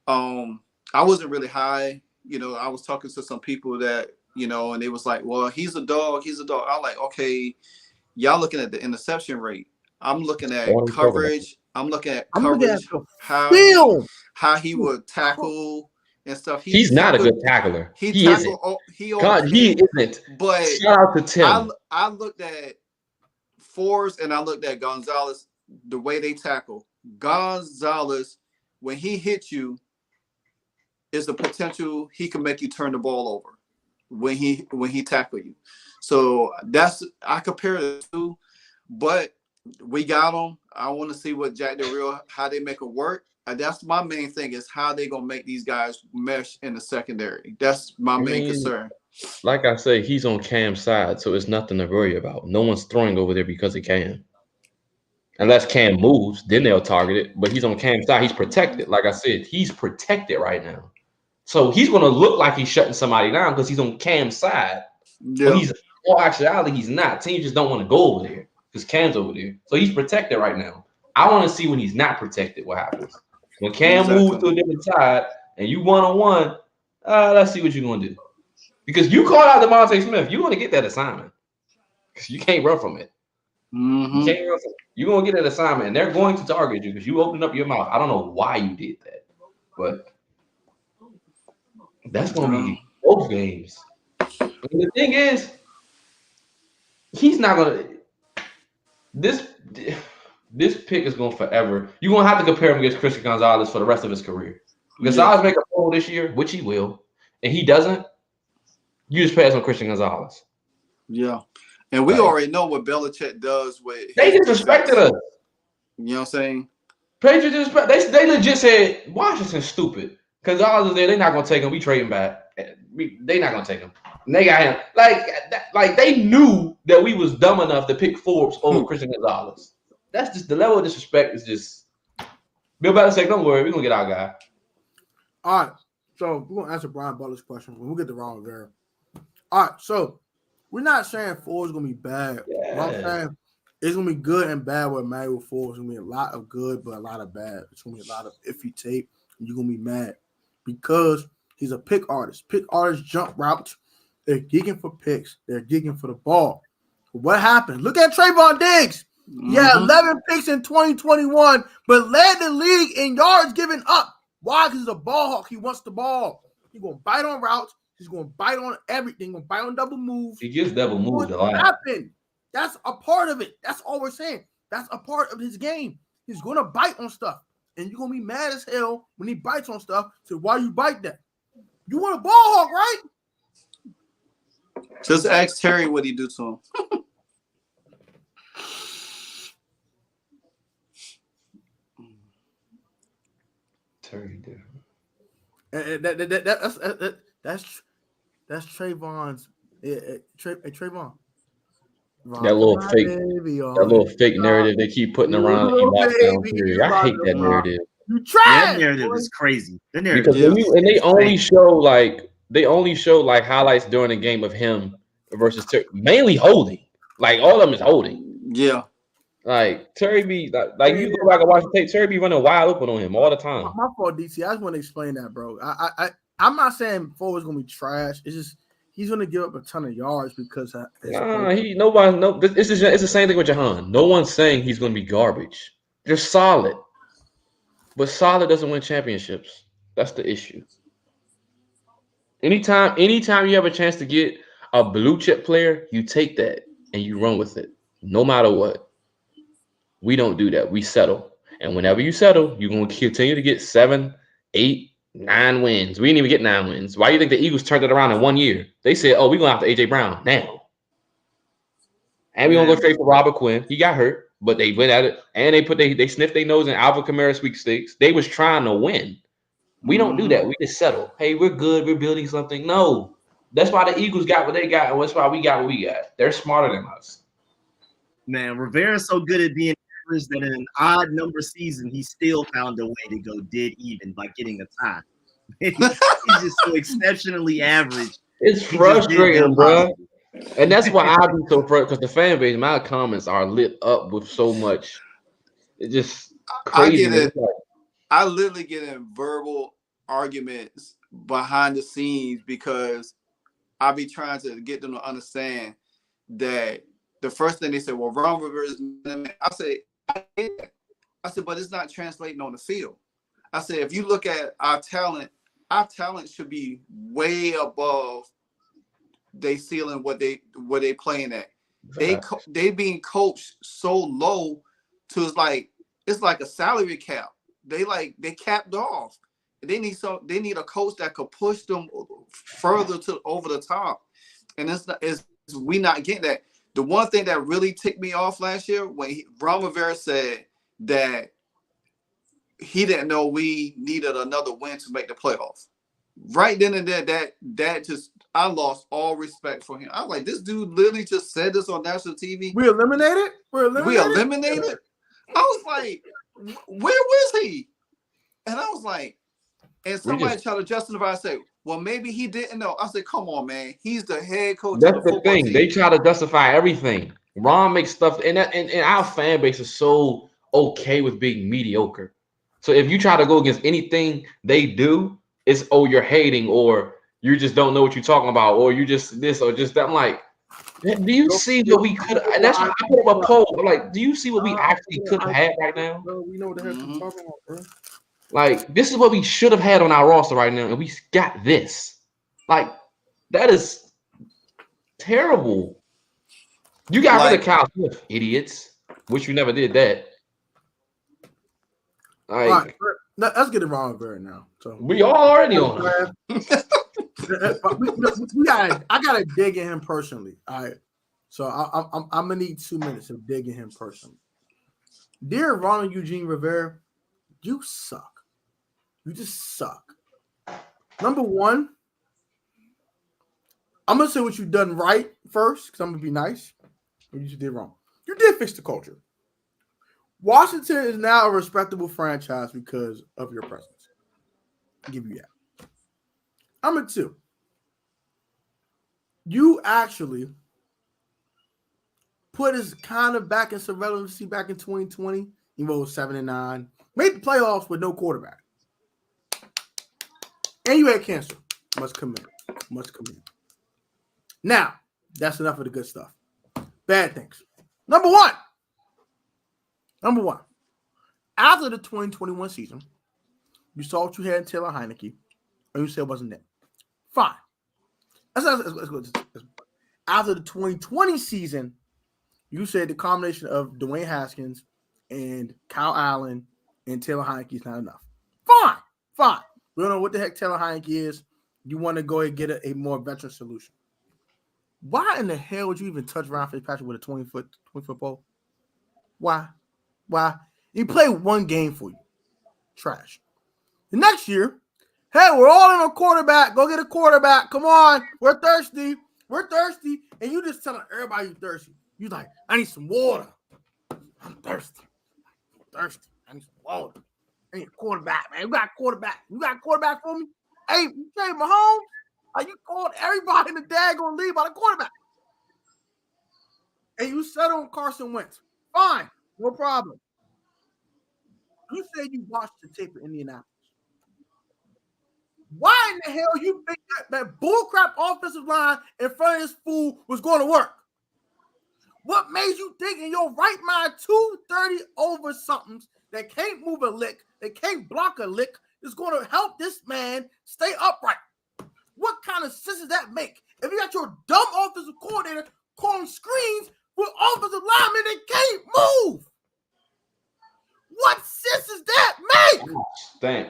I wasn't really high. You know, I was talking to some people that, you know, and they was like, well, he's a dog. I'm like, okay. Y'all looking at the interception rate. I'm looking at coverage. I'm looking at coverage. How he would tackle and stuff. He's not a good tackler. He isn't. He isn't. But shout out to Tim. I looked at Forbes and I looked at Gonzalez. The way they tackle Gonzalez, when he hits you, is the potential he can make you turn the ball over when he tackle you. So I compare the two, but we got them. I want to see what Jack Del Rio, how they make it work. That's my main thing is how they gonna make these guys mesh in the secondary. That's my main concern. Like I say, he's on Cam's side, so it's nothing to worry about. No one's throwing over there because of Cam. Unless Cam moves, then they'll target it. But he's on Cam's side. He's protected. Like I said, he's protected right now. So he's gonna look like he's shutting somebody down because he's on Cam's side. Yeah. But in all actuality, he's not. Teams just don't want to go over there. because Cam's over there. So he's protected right now. I want to see when he's not protected what happens. When Cam moves to a different side and you one-on-one, let's see what you're going to do. Because you called out Devontae Smith. You're going to get that assignment. Because you can't run from it. Mm-hmm. You can't run from it. You're going to get that assignment. And they're going to target you because you opened up your mouth. I don't know why you did that. But that's going to be both games. And the thing is, he's not going to – this pick is going forever. You're going to have to compare him against Christian Gonzalez for the rest of his career. Gonzalez make a poll this year, which he will, and he doesn't. You just pass on Christian Gonzalez. Yeah. And we already know what Belichick does with they disrespected us. You know what I'm saying? Patriots they legit said Washington's stupid. Because all of there, they're not gonna take him. We trade him back. They're not gonna take him. And they got him. Like they knew that we was dumb enough to pick Forbes over Christian Gonzalez. That's just the level of disrespect is just Bill Belichick, don't worry, we're gonna get our guy. All right. So we're gonna answer Brian Butler's question when we get the wrong there. All right, so we're not saying Ford's gonna be bad. Yeah. What I'm saying it's gonna be good and bad with Emmanuel Ford. It's gonna be a lot of good, but a lot of bad. It's gonna be a lot of iffy tape, and you're gonna be mad because he's a pick artist. Pick artists jump routes. They're geeking for picks. They're geeking for the ball. What happened? Look at Trayvon Diggs. Yeah, 11 picks in 2021, but led the league in yards given up. Why? Because he's a ball hawk. He wants the ball. He's gonna bite on routes. He's going to bite on everything. Going to bite on double moves. He gets double moves a lot. Happen. That's a part of it. That's all we're saying. That's a part of his game. He's going to bite on stuff. And you're going to be mad as hell when he bites on stuff. So why you bite that? You want a ball hawk, right? Just ask Terry what he do to him. Terry did. That's Trayvon's. Trayvon. That little fake narrative they keep putting around. I hate that narrative. You trash. That narrative is crazy. The narrative because they only show like highlights during the game of him versus Terry, mainly holding. Like all of them is holding. Yeah. Like Terry be like you go back and watch the tape. Terry be running wide open on him all the time. My fault, DC. I just want to explain that, bro. I'm not saying Ford is gonna be trash. It's just he's gonna give up a ton of yards because it's the same thing with Jahan. No one's saying he's gonna be garbage. They're solid, but solid doesn't win championships. That's the issue. Anytime you have a chance to get a blue chip player, you take that and you run with it, no matter what. We don't do that. We settle. And whenever you settle, you're going to continue to get 7, 8, 9 wins. We didn't even get 9 wins. Why do you think the Eagles turned it around in 1 year? They said, oh, we're going after A.J. Brown now. And we're going to go straight for Robert Quinn. He got hurt, but they went at it. And they sniffed their nose in Alvin Kamara's sweepstakes. They was trying to win. We don't do that. We just settle. Hey, we're good. We're building something. No. That's why the Eagles got what they got, and that's why we got what we got. They're smarter than us. Man, Rivera's so good at being average that in an odd number season, he still found a way to go dead even by getting a tie. He's just so exceptionally average. It's frustrating, bro. And that's why I be so frustrated because the fan base, my comments are lit up with so much. It's just crazy. I get it. I literally get in verbal arguments behind the scenes because I be trying to get them to understand that the first thing they say, well, Ron Rivera is, I say, but it's not translating on the field. I said, if you look at our talent should be way above they ceiling what they playing at. They being coached so low to it's like a salary cap. They capped off. They need a coach that could push them further to over the top. And we not getting that. The one thing that really ticked me off last year when Ron Rivera said that he didn't know we needed another win to make the playoffs. Right then and there, that just I lost all respect for him. I was like, this dude literally just said this on national TV. We eliminated. We eliminated. I was like, where was he? And I was like, and somebody tried to justify and say, well, maybe he didn't know. I said, come on, man. He's the head coach. That's the thing. Team. They try to justify everything. Ron makes stuff, and our fan base is so okay with being mediocre. So if you try to go against anything they do, it's you're hating, or you just don't know what you're talking about, or you just this or just that. I'm like, do you see what we could? That's why I put up a poll. I'm like, do you see what we actually could have had right now? Bro, we know what the heck you're talking about, bro. Like, this is what we should have had on our roster right now, and we got this. Like, that is terrible. You got rid of Kyle Smith, idiots. Wish you never did that. Like, all right, let's get it wrong right now. So we all already on him. I gotta dig in him personally. All right, so I'm gonna need 2 minutes of digging him personally. Dear Ronald Eugene Rivera, you suck. You just suck. Number one, I'm gonna say what you've done right first, because I'm gonna be nice. What you did wrong. You did fix the culture. Washington is now a respectable franchise because of your presence. I'll give you that. Number two, you actually put us kind of back in some relevancy back in 2020. You know, 7-9. Made the playoffs with no quarterback. And you had cancer. Must come in. Now, that's enough of the good stuff. Bad things. Number one. After the 2021 season, you saw what you had in Taylor Heineke, and you said it wasn't that. Fine. Let's go. After the 2020 season, you said the combination of Dwayne Haskins and Kyle Allen and Taylor Heineke is not enough. Fine. We don't know what the heck Taylor Heineke is. You want to go and get a more veteran solution. Why in the hell would you even touch Ryan Fitzpatrick with a 20-foot pole? Why? He played one game for you. Trash. The next year, hey, we're all in a quarterback. Go get a quarterback. Come on. We're thirsty. And you just telling everybody you're thirsty. You like, I need some water. I'm thirsty. I need some water. I need a quarterback, man. You got a quarterback for me? Hey, you trade Mahomes? You called everybody in the daggone league about a quarterback. And you settled on Carson Wentz. Fine. No problem. You said you watched the tape of Indianapolis. Why in the hell you think that bullcrap offensive line in front of this fool was going to work? What made you think in your right mind 230 over somethings that can't move a lick, that can't block a lick, is going to help this man stay upright? What kind of sense does that make? If you got your dumb offensive coordinator calling screens with offensive linemen that can't move, what sense does that make?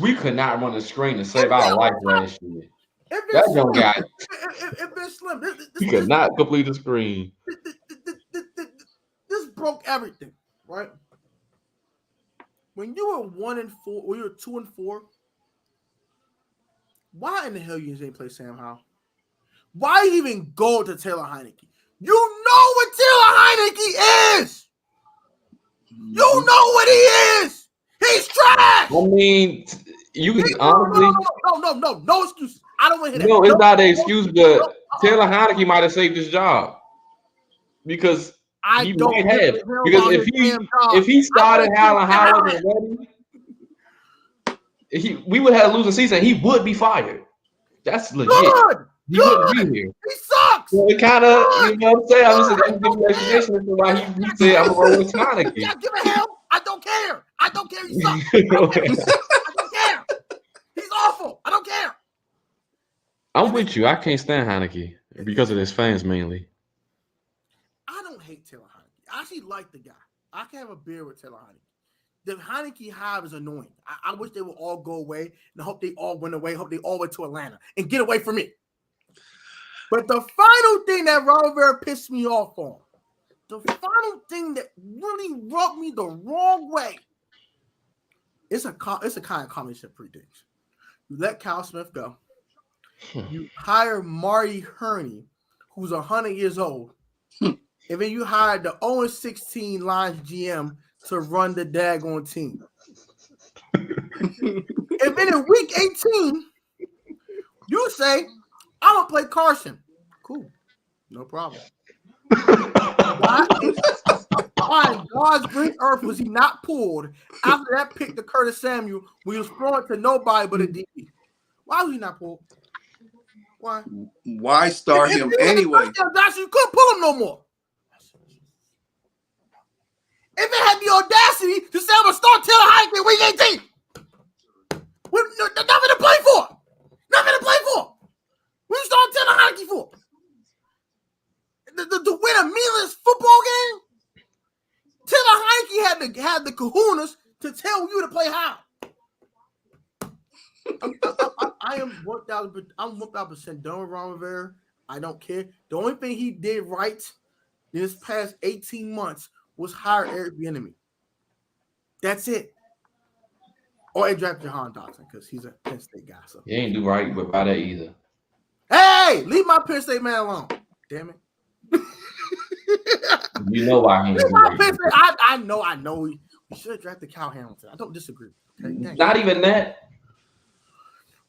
We could not run the screen to save our life last year. That young guy. If it's slim, he could not complete the screen. This broke everything, right? When you were 1-4, or you were 2-4, why in the hell you didn't play Sam Howell? Why even go to Taylor Heineke? You know what Taylor Heineke is. You know what he is. He's trash. I mean, you can honestly. No excuses. I don't want to hear that. No, it's not an excuse, but Taylor Heineke might have saved his job because he might have. Because if he started Howell wasn't ready, we would have a losing season. He would be fired. That's legit. He wouldn't be here. He sucks. So it kind of, you know what I'm saying? I'm just giving you an explanation as to why he said I'm going with Heineke. Yeah, give a hell. I don't care. He sucks. I don't care. He's awful. I don't care. I'm with you. I can't stand Heineke because of his fans mainly. I don't hate Taylor Heineke. I actually like the guy. I can have a beer with Taylor Heineke. The Heineke hive is annoying. I wish they would all go away, and I hope they all went away. Hope they all went to Atlanta and get away from me. But the final thing that Ron Rivera pissed me off on, the final thing that really rubbed me the wrong way, it's a kind of combination of three things. You let Kyle Smith go. You hire Marty Herney, who's 100 years old, and then you hire the 0-16 Lions GM to run the daggone team. And then in week 18, you say, I'm going to play Carson. Cool. No problem. Why in God's green earth was he not pulled after that pick to Curtis Samuel when he was throwing to nobody but a DB? Why was he not pulled? Why? Why start him anyway? You couldn't pull him no more. If it had the audacity to say I'm gonna start Taylor Heineke in week 18, nothing to play for. Nothing to play for. What you starting Taylor Heineke for? To win a meaningless football game? Taylor Heineke had the kahunas to tell you to play how. I am 1,000% done with Ron Rivera. I don't care. The only thing he did right in this past 18 months was hire Eric Bieniemy. That's it. Or draft Jahan Dotson because he's a Penn State guy. So He ain't do right by that either. hey, leave my Penn State man alone. Damn it. You know why he ain't do right. I know. We should have drafted Kyle Hamilton. I don't disagree. Okay, not even that.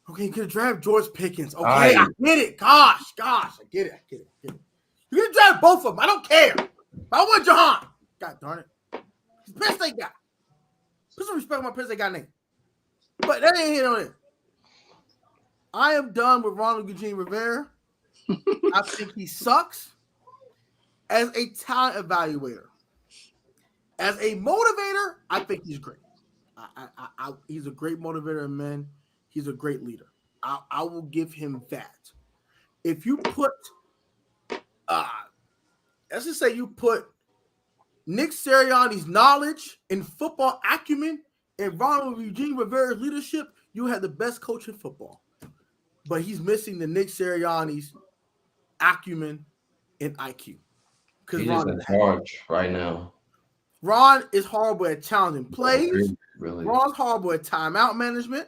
Okay, you could have drafted George Pickens. Okay, Right. I get it. Gosh, I get it. You could have drafted both of them. I don't care. I want Jahan. God darn it. He's a Penn State guy. Put some respect on my Penn State guy name. But that ain't here on it. I am done with Ronald Eugene Rivera. I think he sucks as a talent evaluator. As a motivator, I think he's great. He's a great motivator of men. He's a great leader. I will give him that. If you put, let's just say you put Nick Sirianni's knowledge and football acumen and Ronald Eugene Rivera's leadership, you have the best coach in football. But he's missing the Nick Sirianni's acumen and IQ. He's just in charge right now. Ron is horrible at challenging plays. Really. Ron's horrible at timeout management.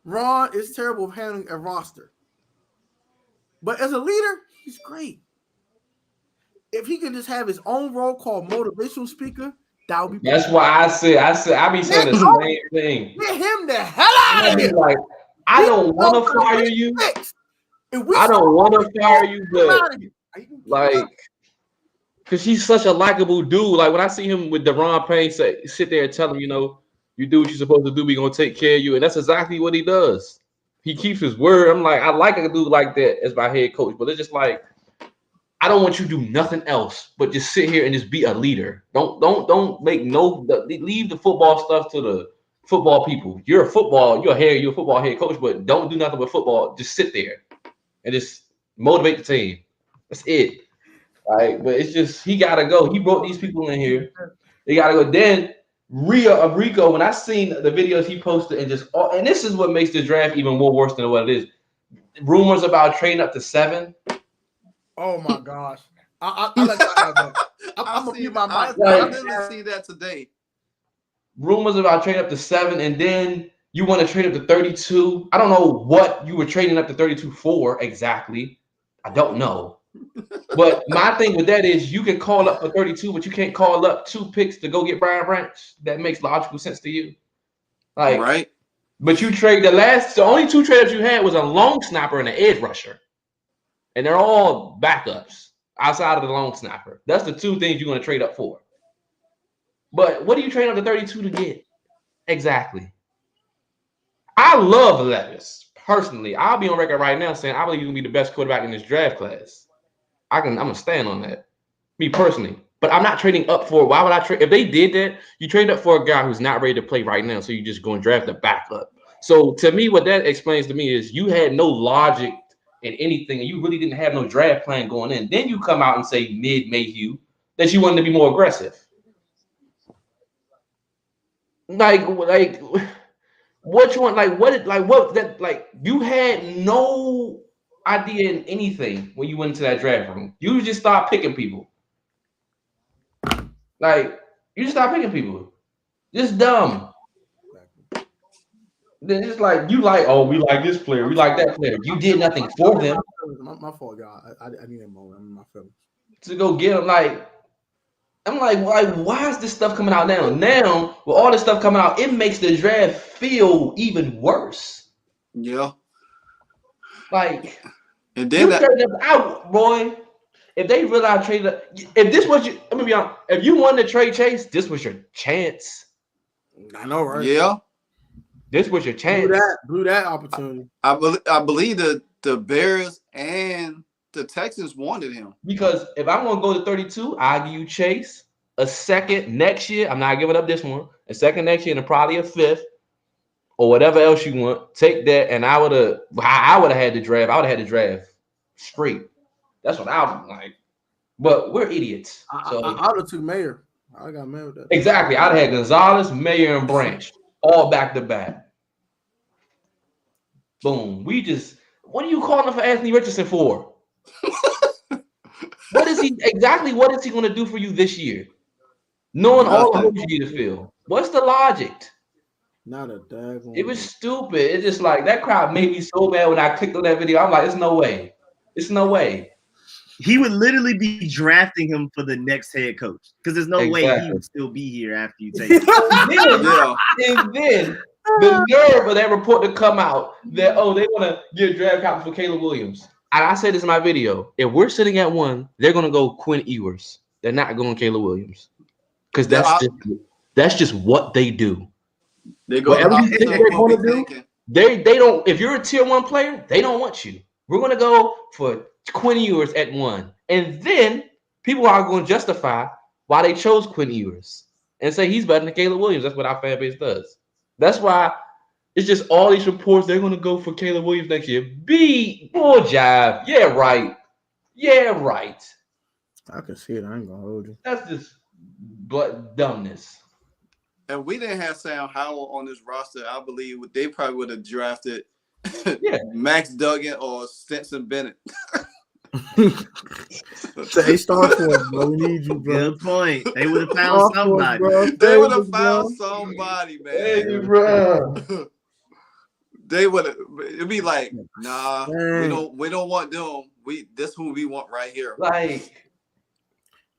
Ron is terrible at handling a roster. But as a leader, he's great. If he could just have his own role called motivational speaker, that would be. That's why I be saying the same thing. Get him the hell out of here. Like, I don't want to fire you. I don't want to fire you, but like, because he's such a likable dude. Like when I see him with Deron Payne sit there and tell him, you do what you're supposed to do. We're gonna take care of you, and that's exactly what he does. He keeps his word. I'm like, I like a dude like that as my head coach, but it's just like, I don't want you to do nothing else but just sit here and just be a leader. Don't leave the football stuff to the football people. You're a football head coach, but don't do nothing but football. Just sit there and just motivate the team. That's it. Right? But it's just he gotta go. He brought these people in here. They gotta go. Then Rico, when I seen the videos he posted and this is what makes the draft even more worse than what it is. Rumors about trading up to 7. Oh my gosh! I'm gonna mute my mic. I didn't see that today. Rumors about trading up to 7, and then you want to trade up to 32. I don't know what you were trading up to 32 for exactly. I don't know. But my thing with that is you can call up for 32, but you can't call up 2 picks to go get Brian Branch. That makes logical sense to you. Like, right. But you trade the only 2 trades you had was a long snapper and an edge rusher. And they're all backups outside of the long snapper. That's the 2 things you're going to trade up for. But what do you trade up to 32 to get? Exactly. I love Levis. Personally, I'll be on record right now saying I believe he's going to be the best quarterback in this draft class. I'm going to stand on that. Me personally. But I'm not trading up for, why would I trade? If they did that, you trade up for a guy who's not ready to play right now, so you just go and draft a backup. So to me, what that explains to me is you had no logic in anything, and you really didn't have no draft plan going in. Then you come out and say mid-Mayhew that you wanted to be more aggressive. Like what you want? You had no idea in anything when you went into that draft room. You just start picking people. Like you just start picking people. Just dumb. Then it's like you like, oh, we like this player, we like that player. You did nothing for them. My fault, y'all. I need that moment. I'm in my feelings. To go get them, I'm like, why is this stuff coming out now? Now, with all this stuff coming out, it makes the draft feel even worse. Yeah. Like, and then you turned them out, boy. if they realize trade, if this was you, let me be honest, if you wanted to trade Chase, this was your chance. I know, right? Yeah. This was your chance. Blew that opportunity. I believe the Bears and the Texans wanted him. Because if I want to go to 32, I'll give you Chase a second next year. I'm not giving up this one. A second next year and probably a fifth or whatever else you want. Take that, and I would have had the draft. I would have had the draft straight. That's what I was like. But we're idiots. So I would have took Mayer. I got Mayer with that. exactly. I'd have had Gonzalez, Mayer, and Branch all back to back. Boom. What are you calling for Anthony Richardson for? What is he going to do for you this year? Knowing all the holes you need to fill. What's the logic? Not a daggone. It was stupid. It's just like that crowd made me so mad when I clicked on that video. I'm like, it's no way. It's no way. He would literally be drafting him for the next head coach because there's no way he would still be here after you take it. And then the nerve of that report to come out that, they want to get draft capital for Caleb Williams. And I said this in my video. If we're sitting at 1, they're going to go Quinn Ewers. They're not going Caleb Williams because that's just what they do. They go. Whatever you think they're going to do, they don't. If you're a tier 1 player, they don't want you. We're going to go for Quinn Ewers at 1, and then people are going to justify why they chose Quinn Ewers and say he's better than Caleb Williams. That's what our fan base does. That's why it's just all these reports. They're going to go for Caleb Williams next year. Bull jive. Yeah, right. Yeah, right. I can see it. I ain't gonna hold you. That's just dumbness. And we didn't have Sam Howell on this roster. I believe they probably would have drafted Max Duggan or Stetson Bennett. They start for it, bro. We need you, bro. Good point. They would have found somebody. They would have found somebody, man. Hey, bro. They would have. It'd be like, nah, we don't want them. This who we want right here. Like,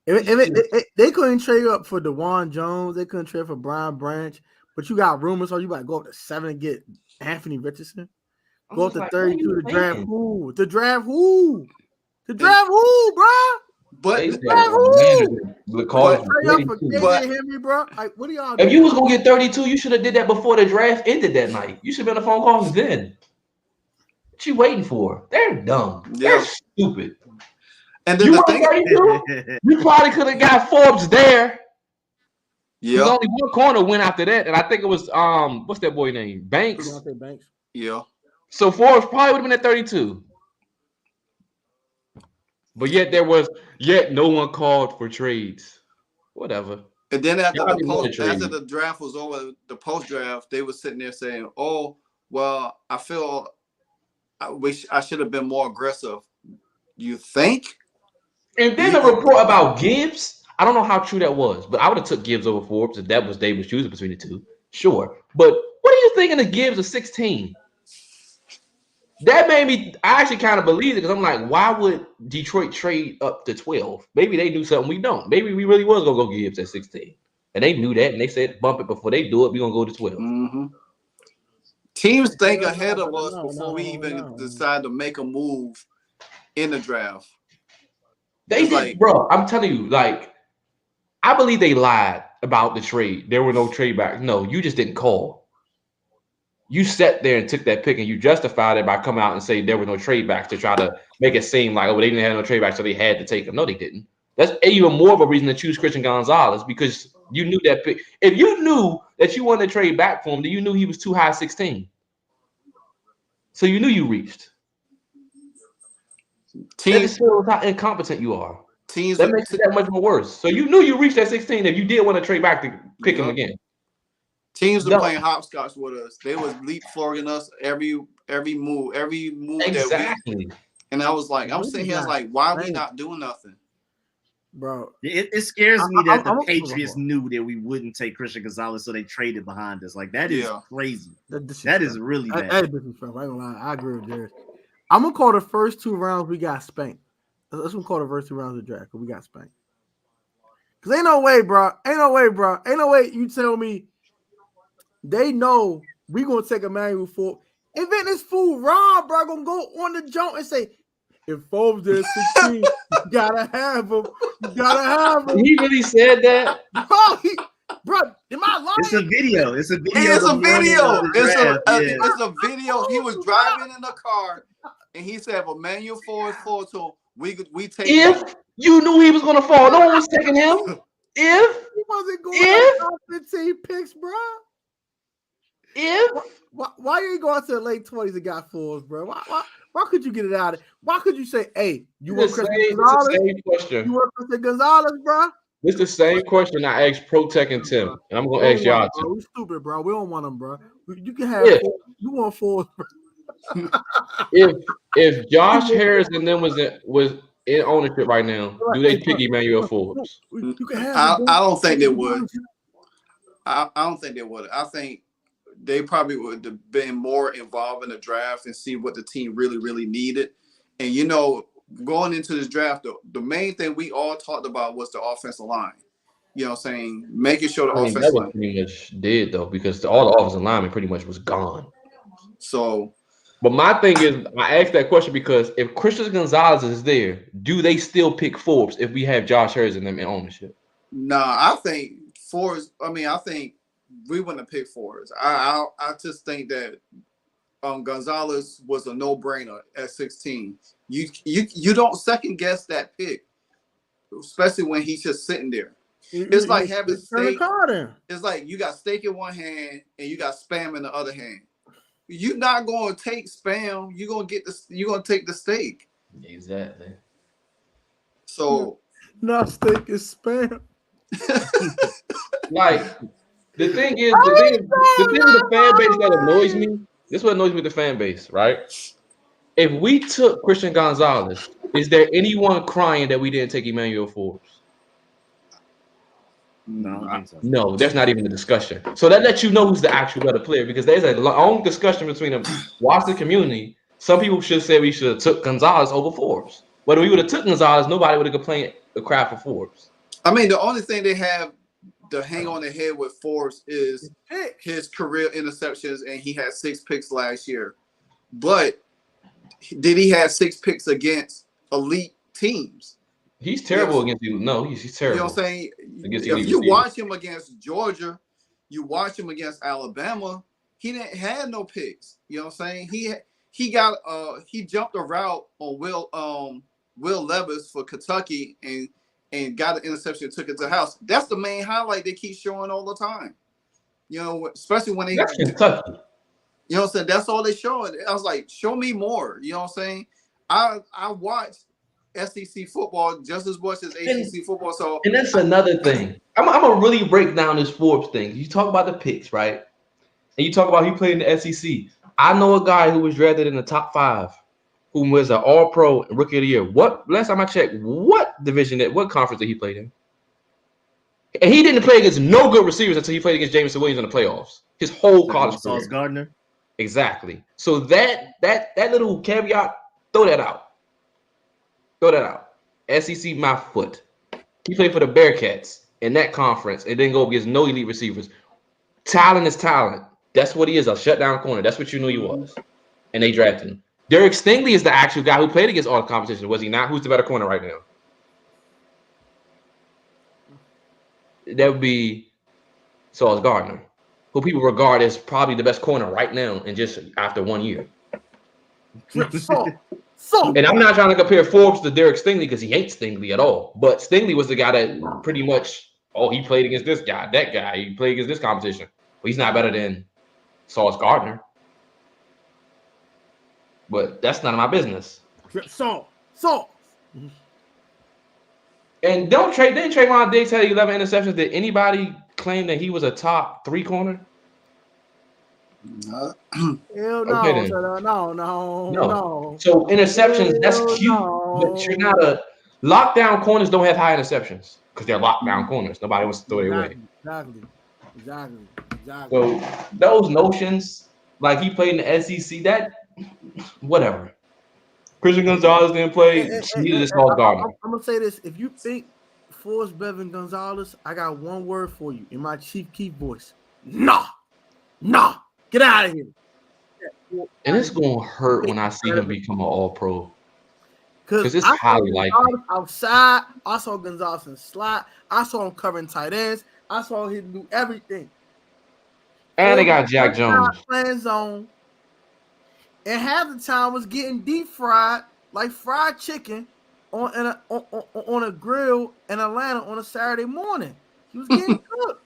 if they couldn't trade up for DeJuan Jones, they couldn't trade for Brian Branch, but you got rumors, so you might go up to 7 and get Anthony Richardson. Go up to 32 to draft who? To draft who? To draft who, bro? But Henry, bro. Like, what are y'all doing? If you was gonna get 32, you should have did that before the draft ended that night. You should have been on phone calls then. What you waiting for? They're dumb. Yeah. They're stupid. And then you probably could have got Forbes there. Yeah. Only one corner went after that, and I think it was what's that boy name? Banks. Yeah. So Forbes probably would have been at 32. But yet no one called for trades. Whatever. And then after the draft was over, the post draft, they were sitting there saying, "Oh, well, I feel I wish I should have been more aggressive." You think? And then the report about Gibbs, I don't know how true that was, but I would have took Gibbs over Forbes if that was Davis choosing between the two. Sure. But what are you thinking of Gibbs of 16? That made me, I actually kind of believe it because I'm like, why would Detroit trade up to 12? Maybe they knew something we don't. Maybe we really was going to go Gibbs at 16. And they knew that, and they said, bump it before they do it. We're going to go to 12. Mm-hmm. Teams think ahead of us before we even decide to make a move in the draft. They did, bro. I'm telling you, like, I believe they lied about the trade. There were no trade backs. No, you just didn't call. You sat there and took that pick, and you justified it by coming out and saying there were no trade backs to try to make it seem like, they didn't have no trade backs, so they had to take them. No, they didn't. That's even more of a reason to choose Christian Gonzalez because you knew that pick. If you knew that you wanted to trade back for him, then you knew he was too high 16. So you knew you reached. That is still how incompetent you are. That makes it that much more worse. So you knew you reached that 16 if you did want to trade back to pick him again. Teams were playing hopscotch with us. They was leapfrogging us every move exactly. And I was like, I'm sitting here like, why are we not doing nothing? Bro, it scares me that the Patriots knew that we wouldn't take Christian Gonzalez, so they traded behind us. Like that is crazy. That is really bad. I ain't gonna lie. I agree with Jared. I'm gonna call the first 2 rounds we got spanked. Let's call the first 2 rounds of the draft because we got spanked. Cause ain't no way, bro. Ain't no way you tell me they know we gonna take Emmanuel Forbes. And then this fool Ron, bro, gonna go on the jump and say, If Forbes did 16, you gotta have him. You gotta have him. He really said that? Bro, am I lying? It's a video. It's a video. It's a video. Yeah. It's a video. He was driving in the car, and he said, "If Emmanuel Forbes falls to him, we take him." If you knew he was gonna fall, no one was taking him. If He wasn't going to top 15 picks, bro. Why you ain't going to the late 20s and got Forbes, bro? Why could you get it out of it? Why could you say, hey, you want Christian Gonzalez? It's the same question. You want Christian Gonzalez, bro? It's the same question I asked Protech and Tim, and I'm gonna ask y'all too. We stupid, bro. We don't want them, bro. You can have Forbes. You want Forbes, bro. If Josh Harris and them was in ownership right now, do they pick Emmanuel Forbes? You can have I don't think they would. I don't think they would. I think they probably would have been more involved in the draft and see what the team really, really needed. And, you know, going into this draft, the main thing we all talked about was the offensive line. You know what I'm saying? Making sure the offensive line. Pretty much did, though, because all the offensive linemen pretty much was gone. So. But my thing is, I asked that question because if Christian Gonzalez is there, do they still pick Forbes if we have Josh Harris and them in ownership? Nah, I think Forbes. I think we wouldn't have picked Forbes. I just think that Gonzalez was a no-brainer at 16. You don't second guess that pick, especially when he's just sitting there. It's like having steak. It's like you got steak in one hand and you got Spam in the other hand. You're not going to take Spam. You're going to take the steak. Exactly. So. Not steak is Spam. Like, the thing is, the thing with the fan base that annoys me, this is what annoys me with the fan base, right? If we took Christian Gonzalez, is there anyone crying that we didn't take Emmanuel Forbes? No, there's not even a discussion. So that lets you know who's the actual better player, because there's a long discussion between the Washington community. Some people should say we should have took Gonzalez over Forbes. Whether we would have took Gonzalez, nobody would have complained the crap for Forbes. I mean, the only thing they have to hang on the head with Forbes is his career interceptions, and he had 6 picks last year. But did he have 6 picks against elite teams? He's terrible against you. No, he's terrible. You know what I'm saying? If you watch him against Georgia, you watch him against Alabama, he didn't have no picks. You know what I'm saying? He jumped a route on Will Levis for Kentucky and got an interception and took it to the house. That's the main highlight they keep showing all the time. You know, especially when that's Kentucky. You know what I'm saying? That's all they showing. I was like, show me more. You know what I'm saying? I watched SEC football just as much as ACC football. So, and that's another thing. I'm gonna really break down this Forbes thing. You talk about the picks, right? And you talk about he played in the SEC. I know a guy who was drafted in the top 5, who was an All-Pro and Rookie of the Year. Last time I checked, what conference did he play in? And he didn't play against no good receivers until he played against Jameson Williams in the playoffs. His whole college career. Sauce Gardner. Exactly. So that little caveat, throw that out. SEC, my foot. He played for the Bearcats in that conference and didn't go against no elite receivers. Talent is talent. That's what he is, a shutdown corner. That's what you knew he was. And they drafted him. Derek Stingley is the actual guy who played against all the competition. Was he not? Who's the better corner right now? That would be Sauce Gardner, who people regard as probably the best corner right now and just after 1 year. And I'm not trying to compare Forbes to Derek Stingley because he hates Stingley at all. But Stingley was the guy that pretty much, he played against this guy, that guy. He played against this competition. But he's not better than Sauce Gardner. But that's none of my business. So. And didn't Trayvon Diggs have 11 interceptions? Did anybody claim that he was a top 3 corner? Hell no. Okay, no. So interceptions, that's cute, but you're not a lockdown corners don't have high interceptions because they're lockdown corners. Nobody wants to throw it away. Exactly. So those notions, like he played in the SEC, that whatever. Christian Gonzalez didn't play. Neither did Sauce Gardner. I'm gonna say this: if you think Forbes better than Gonzalez, I got one word for you in my Chief Keef voice: Nah, get out of here. And it's gonna hurt when I see him become an All-Pro. Because it's I saw highly likely. Gonzalez outside. I saw Gonzalez in slot. I saw him covering tight ends. I saw him do everything. And they got Jack Jones playing zone. And half the time was getting deep fried like fried chicken on a grill in Atlanta on a Saturday morning. He was getting cooked.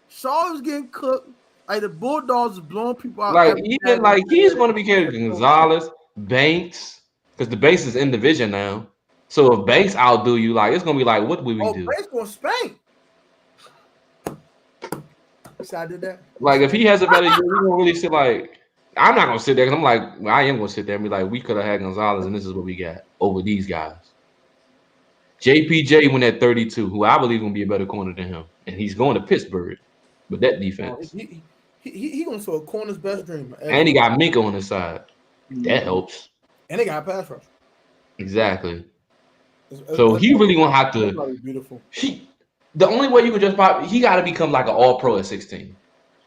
Shaw was getting cooked. Like the Bulldogs was blowing people out. Like even like he's going to be carried Gonzalez, Banks, because the Banks is in division now. So if Banks outdo you, like it's going to be like, what would we do? Banks going to spank. So I did that. Like if he has a better year, we're going to really sit like. I'm not gonna sit there because I'm like, well, I am gonna sit there and be like, we could have had Gonzalez, and this is what we got over these guys. JPJ went at 32, who I believe gonna be a better corner than him, and he's going to Pittsburgh. But that defense, he gonna show a corner's best dream. And he got Minka on his side. That helps. And they got a pass rush. Exactly. So he really gonna have to. Beautiful. The only way you can just he got to become like an All-Pro at 16.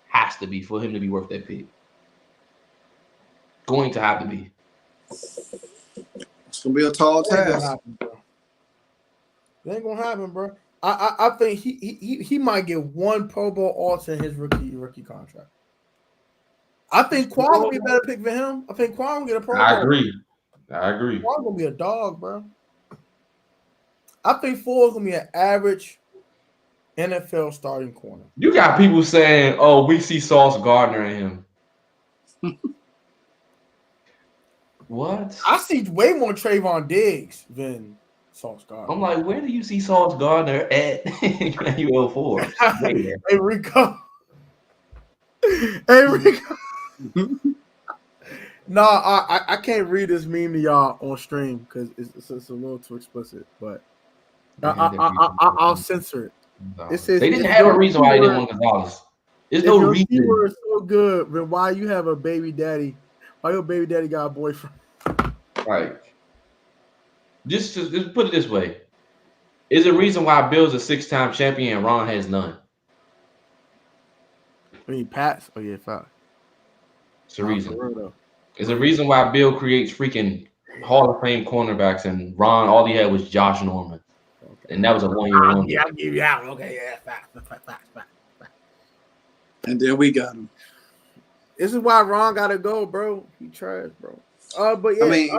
Has to be for him to be worth that pick. Going to have to be. It's gonna be a tall task. It ain't gonna happen, bro. I think he might get one Pro Bowl also in his rookie contract. I think Quan will be a better pick for him. I think Quan will get a Pro Bowl. I agree. Quan gonna be a dog, bro. I think Ford's gonna be an average NFL starting corner. You got people saying, "Oh, we see Sauce Gardner in him." What? I see way more Trayvon Diggs than Sauce Gardner. I'm like, where do you see Sauce Gardner at UL4? Hey, Rico. Hey, Rico. No, I can't read this meme to y'all on stream because it's a little too explicit, but I'll censor it. It says they didn't have a reason why they didn't want Gonzalez. There's no reason. You were so good, then why you have a baby daddy? Why your baby daddy got a boyfriend? Like, just put it this way: is a reason why Bill's a 6-time champion and Ron has none. I mean, Pat's. Oh yeah, fact. It's a reason. It's a reason why Bill creates freaking Hall of Fame cornerbacks and Ron. All he had was Josh Norman, and that was a 1-year wonder. Yeah, I'll give you out. Okay, yeah, fact. And then we got him. This is why Ron gotta go, bro. He trash, bro. But yeah, I mean,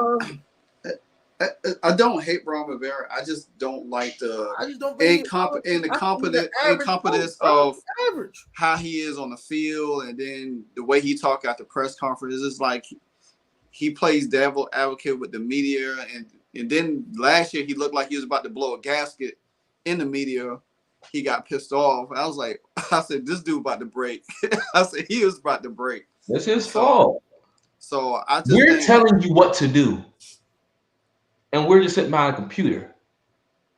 I don't hate Ron Rivera. I just don't like the incompetence of how he is on the field, and then the way he talk at the press conference is like he plays devil advocate with the media, and then last year he looked like he was about to blow a gasket in the media. He got pissed off. I said, this dude about to break. I said he was about to break. That's his fault. So we're telling you what to do, and we're just sitting behind a computer.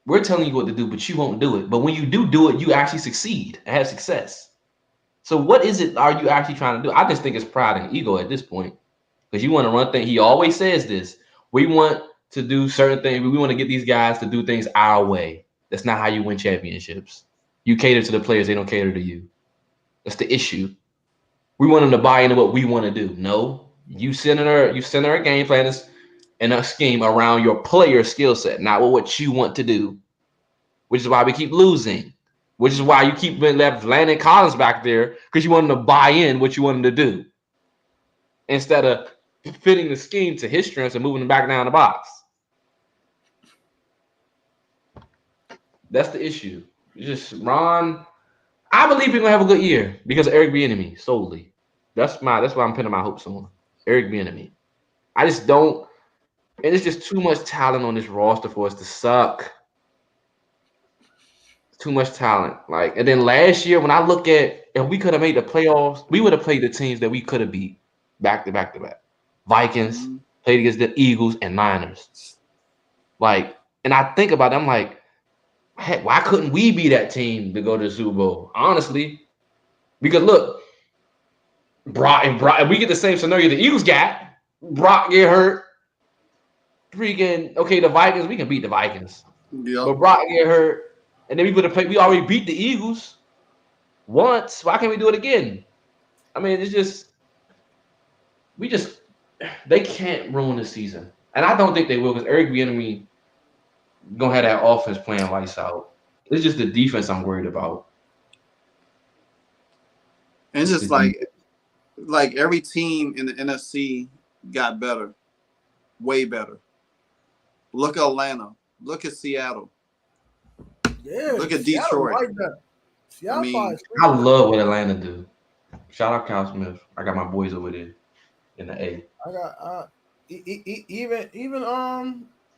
We're telling you what to do, but you won't do it. But when you do it, you actually succeed and have success. So what is it are you actually trying to do? I just think it's pride and ego at this point, because you want to run things. He always says this. We want to do certain things. We want to get these guys to do things our way. That's not how you win championships. You cater to the players. They don't cater to you. That's the issue. We want them to buy into what we want to do. No. You center a game plan and a scheme around your player skill set, not what you want to do, which is why we keep losing, which is why you keep left Landon Collins back there, because you want him to buy in what you want him to do instead of fitting the scheme to his strengths and moving him back down the box. That's the issue. Just Ron, I believe he's going to have a good year because of Eric Bieniemy solely. That's why I'm pinning my hopes on Eric Bieniemy. I just don't, and it's just too much talent on this roster for us to suck. Too much talent. And then last year, when I look at if we could have made the playoffs, we would have played the teams that we could have beat back to back to back. Vikings, played against the Eagles and Niners. And I think about it, I'm like, heck, why couldn't we be that team to go to the Super Bowl? Honestly. Because look, Brock, we get the same scenario the Eagles got. Brock get hurt. The Vikings, we can beat the Vikings. Yep. But Brock get hurt. And then we would have played. We already beat the Eagles once. Why can't we do it again? I mean, it's just they can't ruin the season. And I don't think they will because Eric Bieniemy gonna have that offense playing lights out. It's just the defense I'm worried about. And it's just like every team in the NFC got better, way better. Look at Atlanta. Look at Seattle. Yeah. Look at Seattle Detroit. like that. Seattle I mean, probably- I love what Atlanta do. Shout out Kyle Smith. I got my boys over there in the A. I got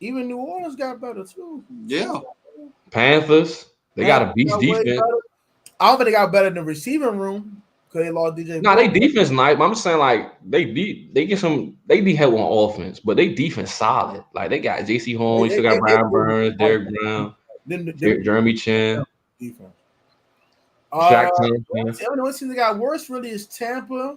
even New Orleans got better too. Yeah. Panthers, they got a beast got way defense. better. I don't think they got better in the receiving room because they lost DJ. No, they defense nice. I'm just saying like they need help on offense, but they defense solid. Like they got J.C. Horn, you still got Brian Burns, Derrick Brown, Jeremy Chin, defense. Shaq The Thompson. only team that got worse really is Tampa,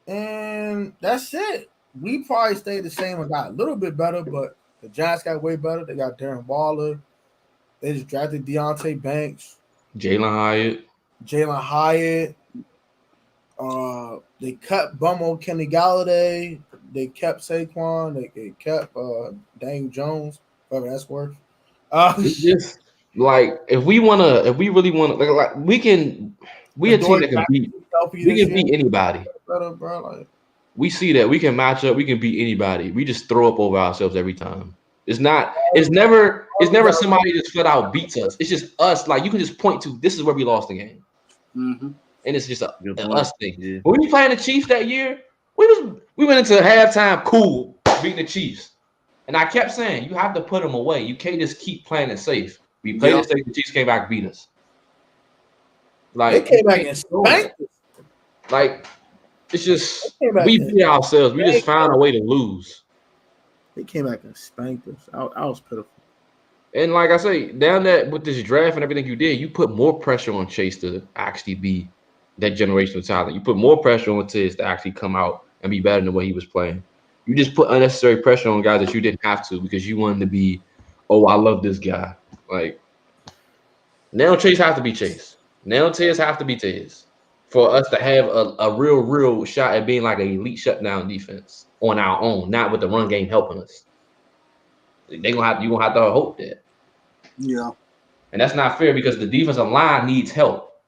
and that's it. We probably stayed the same and got a little bit better, but the Giants got way better. They got Darren Waller. They just drafted Deontay Banks, Jalen Hyatt. They cut Bummo Kenny Galladay. They kept Saquon. They kept Daniel Jones, whatever that's worth. It's just like if we really wanna like we a team that can beat. We can beat anybody. Better, bro. Like, we see that we can match up. We can beat anybody. We just throw up over ourselves every time. It's never somebody just flat out beats us. It's just us. Like you can just point to this is where we lost the game, and it's just an us thing. Yeah. When we playing the Chiefs that year, we went into halftime cool beating the Chiefs, and I kept saying you have to put them away. You can't just keep playing it safe. We played it safe. The Chiefs came back and beat us. Like they came back and spanked us. Like it's just we beat ourselves. We just found a way to lose. They came back and spanked us. I was pitiful. And like I say, down that with this draft and everything you did, you put more pressure on Chase to actually be that generational talent. You put more pressure on Tiz to actually come out and be better than what he was playing. You just put unnecessary pressure on guys that you didn't have to because you wanted to be, oh, I love this guy. Like now Chase have to be Chase. Now Tiz have to be Tiz for us to have a real shot at being like an elite shutdown defense on our own, not with the run game helping us. You gonna have to hope that. Yeah. And that's not fair because the defensive line needs help.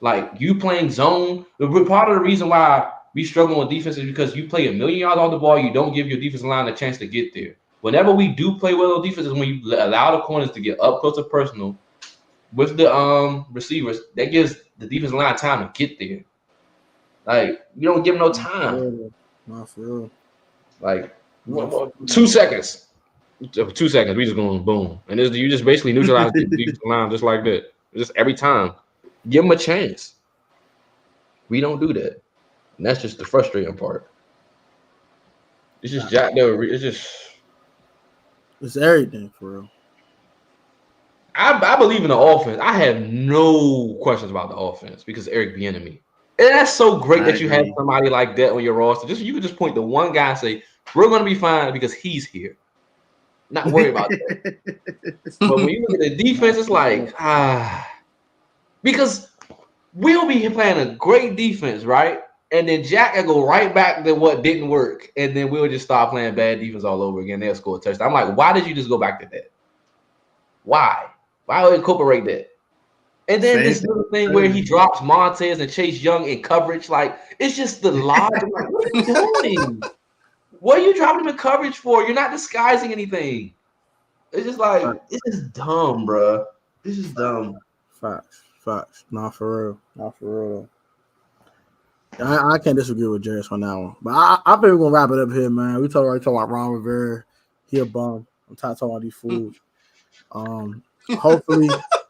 Like you playing zone, part of the reason why we struggle with defense is because you play a million yards on the ball, you don't give your defensive line a chance to get there. Whenever we do play well on defense is when you allow the corners to get up close and personal with the receivers. That gives the defensive line time to get there. Like you don't give them no time. Not for real. Like 2 seconds. 2 seconds, we just going boom, and you just basically neutralize the defensive line just like that. Just every time, give them a chance. We don't do that, and that's just the frustrating part. It's just Jack. It's everything for real. I believe in the offense. I have no questions about the offense because Eric Bieniemy, and that's so great that you have somebody like that on your roster. You can just point to one guy and say we're going to be fine because he's here. Not worry about that. But when you look at the defense, it's like, because we'll be playing a great defense, right? And then Jack will go right back to what didn't work. And then we'll just start playing bad defense all over again. They'll score a touchdown. I'm like, why did you just go back to that? Why? Why would incorporate that? And then this little thing where he drops Montez and Chase Young in coverage, like, it's just the logic. Like, what are you doing? What are you dropping him in coverage for? You're not disguising anything. It's just like, it's just dumb, bro. This is dumb. Facts. Not for real. I can't disagree with Jairus on that one. But I think we're going to wrap it up here, man. We talking about Ron Rivera. He a bum. I'm tired of talking about these fools. Hopefully,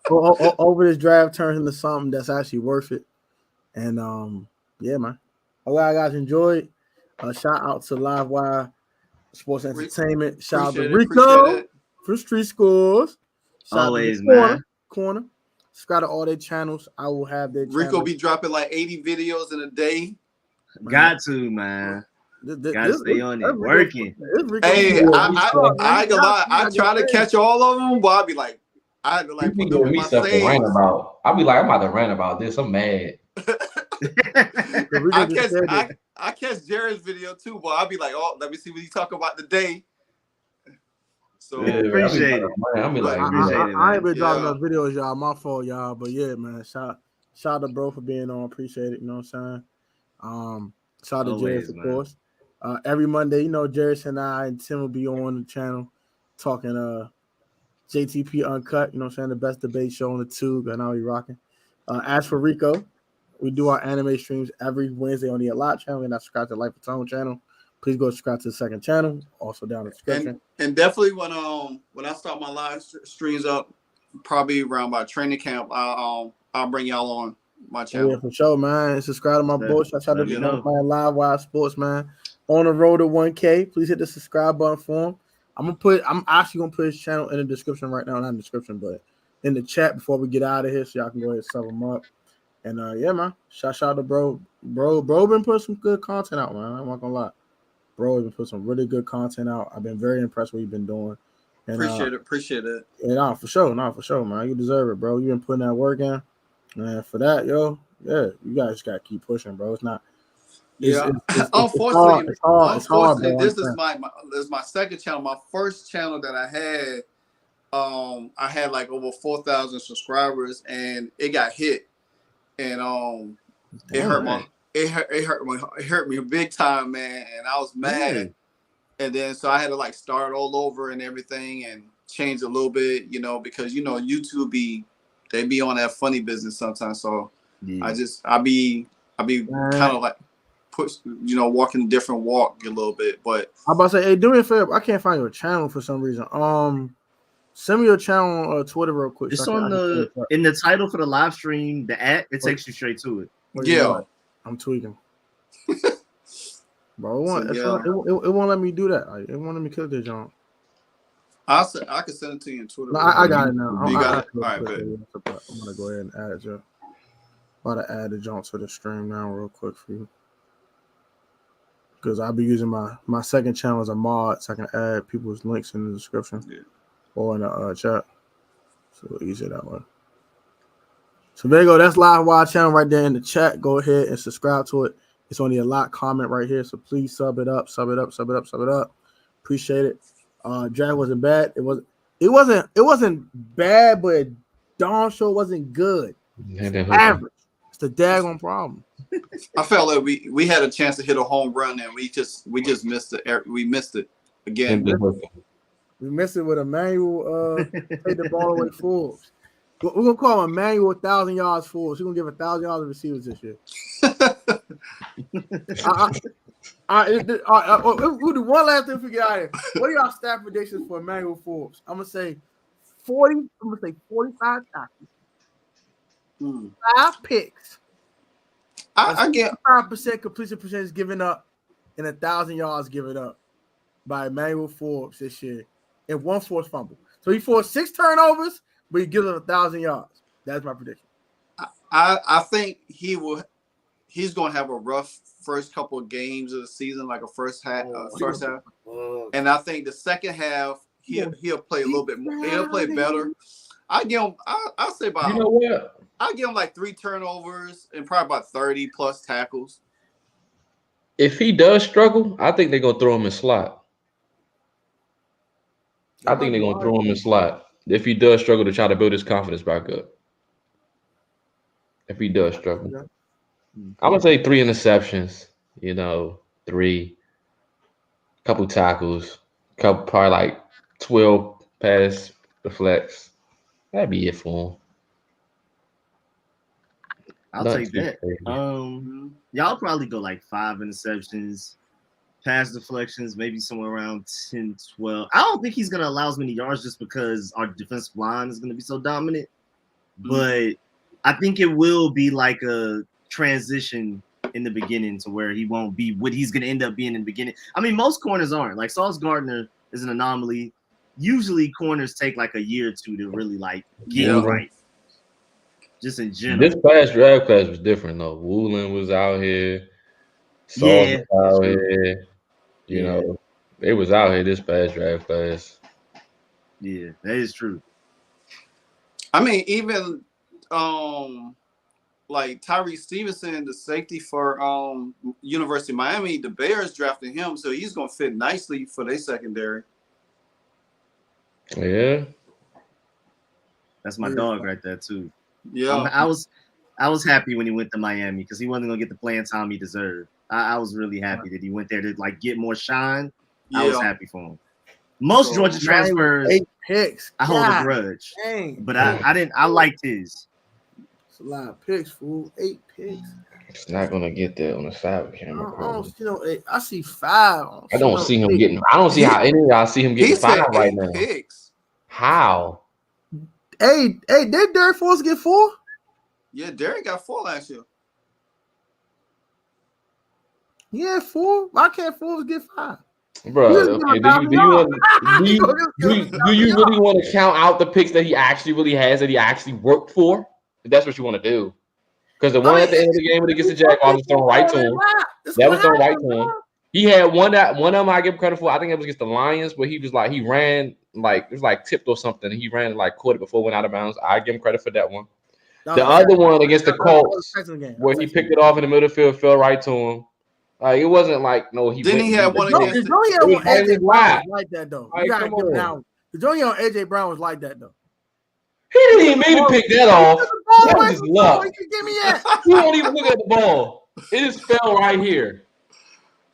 over this draft turns into something that's actually worth it. And, yeah, man. All right, guys, enjoyed. Shout out to Livewire Sports Entertainment. Shout out to Rico from Street Scores. Always, man. Corner. Subscribe to all their channels. I will have their Rico channels. be dropping like 80 videos in a day. Got to, man. Gotta stay on it. Working. Hey, I ain't gonna lie. I try to catch all of them, but I'll be like, I had to like put them in my save. I'll be like, I'm about to rant about this. I'm mad. I catch Jared's video too, but I'll be like, oh, let me see what he talk about today. So Yeah, Appreciate it. I'll be like, Appreciate it, I ain't man. been dropping no videos, y'all. My fault, y'all. But yeah, man. Shout out to bro for being on. Appreciate it. You know what I'm saying? Shout out to Jared, Always, of man. course. Every Monday, you know, Jared and I and Tim will be on the channel talking JTP Uncut, you know what I'm saying? The best debate show on the tube, and now we rocking. As for Rico, we do our anime streams every Wednesday on the Lot channel. We're not subscribed to the Life of Tone channel. Please go subscribe to the second channel, also down in the description. And definitely when I start my live streams up, probably around my training camp, I'll bring y'all on my channel. Yeah, for sure, man. Subscribe to my boy. Shout out to me know. my Live Wild Sports, man. On the road to 1K. Please hit the subscribe button for him. I'm actually gonna put his channel in the description right now, not in the description, but in the chat before we get out of here, so y'all can go ahead and sub him up. And yeah, man. Shout out to bro. Bro been putting some good content out, man. I'm not gonna lie. Bro been putting some really good content out. I've been very impressed with what you've been doing. And, appreciate it. Yeah, for sure, man. You deserve it, bro. You've been putting that work in. And for that, yo, yeah, you guys gotta keep pushing, bro. It's not. Unfortunately, it's hard, bro. this is my second channel. My first channel that I had like over 4,000 subscribers, and it got hit, and it hurt me big time, man. And I was mad, and then so I had to like start all over and everything, and change a little bit, you know, because you know YouTube they be on that funny business sometimes. So yeah. I be kind of like walking a different walk a little bit. But I'm about to say, hey, do me a favor. I can't find your channel for some reason. Send me your channel on Twitter real quick. It's on in the title for the live stream, the @, it takes you straight to it. Yeah. I'm tweaking. Bro, it won't let me do that. It won't let me click this, John. I can send it to you in Twitter. No, I got it now. You got it? All right, I'm gonna go ahead and add it. I'm about to add the jump to the stream now real quick for you. Because I'll be using my second channel as a mod, so I can add people's links in the description or in the chat. So easier that way. So there you go. That's Live Wild channel right there in the chat. Go ahead and subscribe to it. It's only a lot comment right here, so please sub it up. Appreciate it. Drag wasn't bad. It wasn't bad, but darn sure wasn't good. Average. It's the daggone problem. I felt like we had a chance to hit a home run, and we just missed it. We missed it again. We missed it with Emmanuel take the ball away full. We're gonna call him Emmanuel 1,000 yards full. She's gonna give 1,000 yards of receivers this year. We'll do one last thing for get out of here. What are y'all stat predictions for Emmanuel Forbes? I'm gonna say 45 tackles, 5 picks. I get 5% completion percentage given up, and 1,000 yards given up by Emmanuel Forbes this year, and 1 forced fumble. So he forced 6 turnovers, but he gives up 1,000 yards. That's my prediction. I think he's going to have a rough first couple of games of the season, like a first half, and I think the second half he'll play a little bit more. He'll play better. I give him. I'll say about. You know what? I give him like 3 turnovers and probably about 30 plus tackles. If he does struggle, I think they're gonna throw him in slot. I think they're gonna throw him in slot. If he does struggle to try to build his confidence back up. If he does struggle. I'm gonna say 3 interceptions, 3, couple tackles, probably like 12 pass deflects. That'd be it for him. I'll take that. Y'all probably go like 5 interceptions, pass deflections, maybe somewhere around 10, 12. I don't think he's gonna allow as many yards just because our defensive line is gonna be so dominant. But I think it will be like a transition in the beginning to where he won't be what he's gonna end up being in the beginning. I mean, most corners aren't. Like Sauce Gardner is an anomaly. Usually corners take like a year or 2 to really like get right. Just in general. This past draft class was different though. Woolen was out here. Sauce was out here. They was out here this past draft class. Yeah, that is true. I mean, even like Tyrese Stevenson, the safety for University of Miami, the Bears drafted him, so he's gonna fit nicely for their secondary. Yeah. That's my dog right there too. Yeah, I was happy when he went to Miami because he wasn't gonna get the playing time he deserved. I was really happy that he went there to like get more shine. yeah. I was happy for him. Most So, Georgia transfers, 8 picks. I hold a God grudge, dang. but I didn't. I liked his. It's a lot of picks, fool. 8 picks. It's not gonna get there on the side camera. I don't see no 8. I see 5. I don't see him 8. getting. I don't see how any of y'all see him getting He said 5 right 8 now. picks. How? Hey, did Derek Forbes get 4? Yeah, Derek got 4 last year. Yeah, 4. Why can't Forbes get 5? Bro, You just okay, give him $1,000. do you really want to count out the picks that he actually really has that he actually worked for? If that's what you want to do. Because the one at the end of the game when he gets the Jaguars was thrown right to him. That was thrown right to him. He had one of them I give him credit for. I think it was against the Lions, where he was like he ran like it was like tipped or something. He ran like caught it before it went out of bounds. I give him credit for that one. The other one against the Colts, where he picked it off in the middle of the field, fell right to him. It wasn't like no. Then he had one against. The Joey on AJ Brown was like that though. You gotta give him that. The Joey on AJ Brown was like that though. He didn't even mean to pick that off. That was his luck. Give me that. He won't even look at the ball. It just fell right here.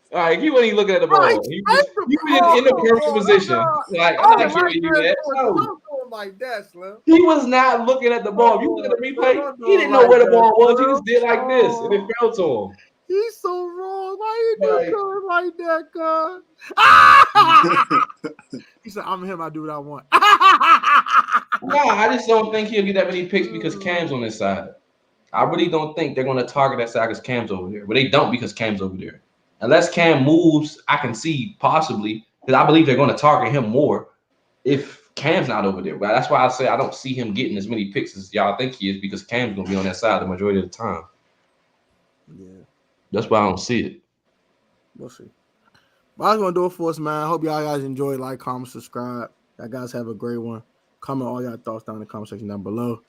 He wasn't even looking at the ball. He was in the perfect position. Like I'm not sure he do that. No. Like that, Slim. He was not looking at the ball. If you look at the replay, he didn't know where the ball was. He just did like this, and it fell to him. He's so wrong. Why you doing like that, God? He said, "I'm him. I do what I want." Nah, I just don't think he'll get that many picks because Cam's on this side. I really don't think they're going to target that side because Cam's over there. But they don't because Cam's over there. Unless Cam moves, I can see possibly because I believe they're going to target him more if Cam's not over there. But that's why I say I don't see him getting as many picks as y'all think he is because Cam's going to be on that side the majority of the time. Yeah. That's why I don't see it. We'll see. But I was going to do it for us, man. I hope y'all guys enjoy. Like, comment, subscribe. Y'all guys have a great one. Comment all y'all thoughts down in the comment section down below.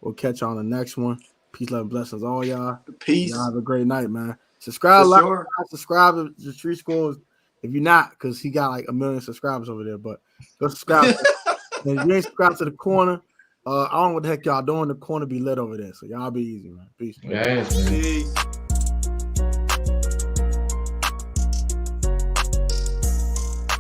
We'll catch y'all on the next one. Peace, love, and blessings, all y'all. Peace. Y'all have a great night, man. Subscribe, like, subscribe to the Street Scores. If you're not, because he got like 1 million subscribers over there, but go subscribe. And if you ain't subscribed to the corner, I don't know what the heck y'all doing. The corner be lit over there, so y'all be easy, man. Peace. Yeah. Peace.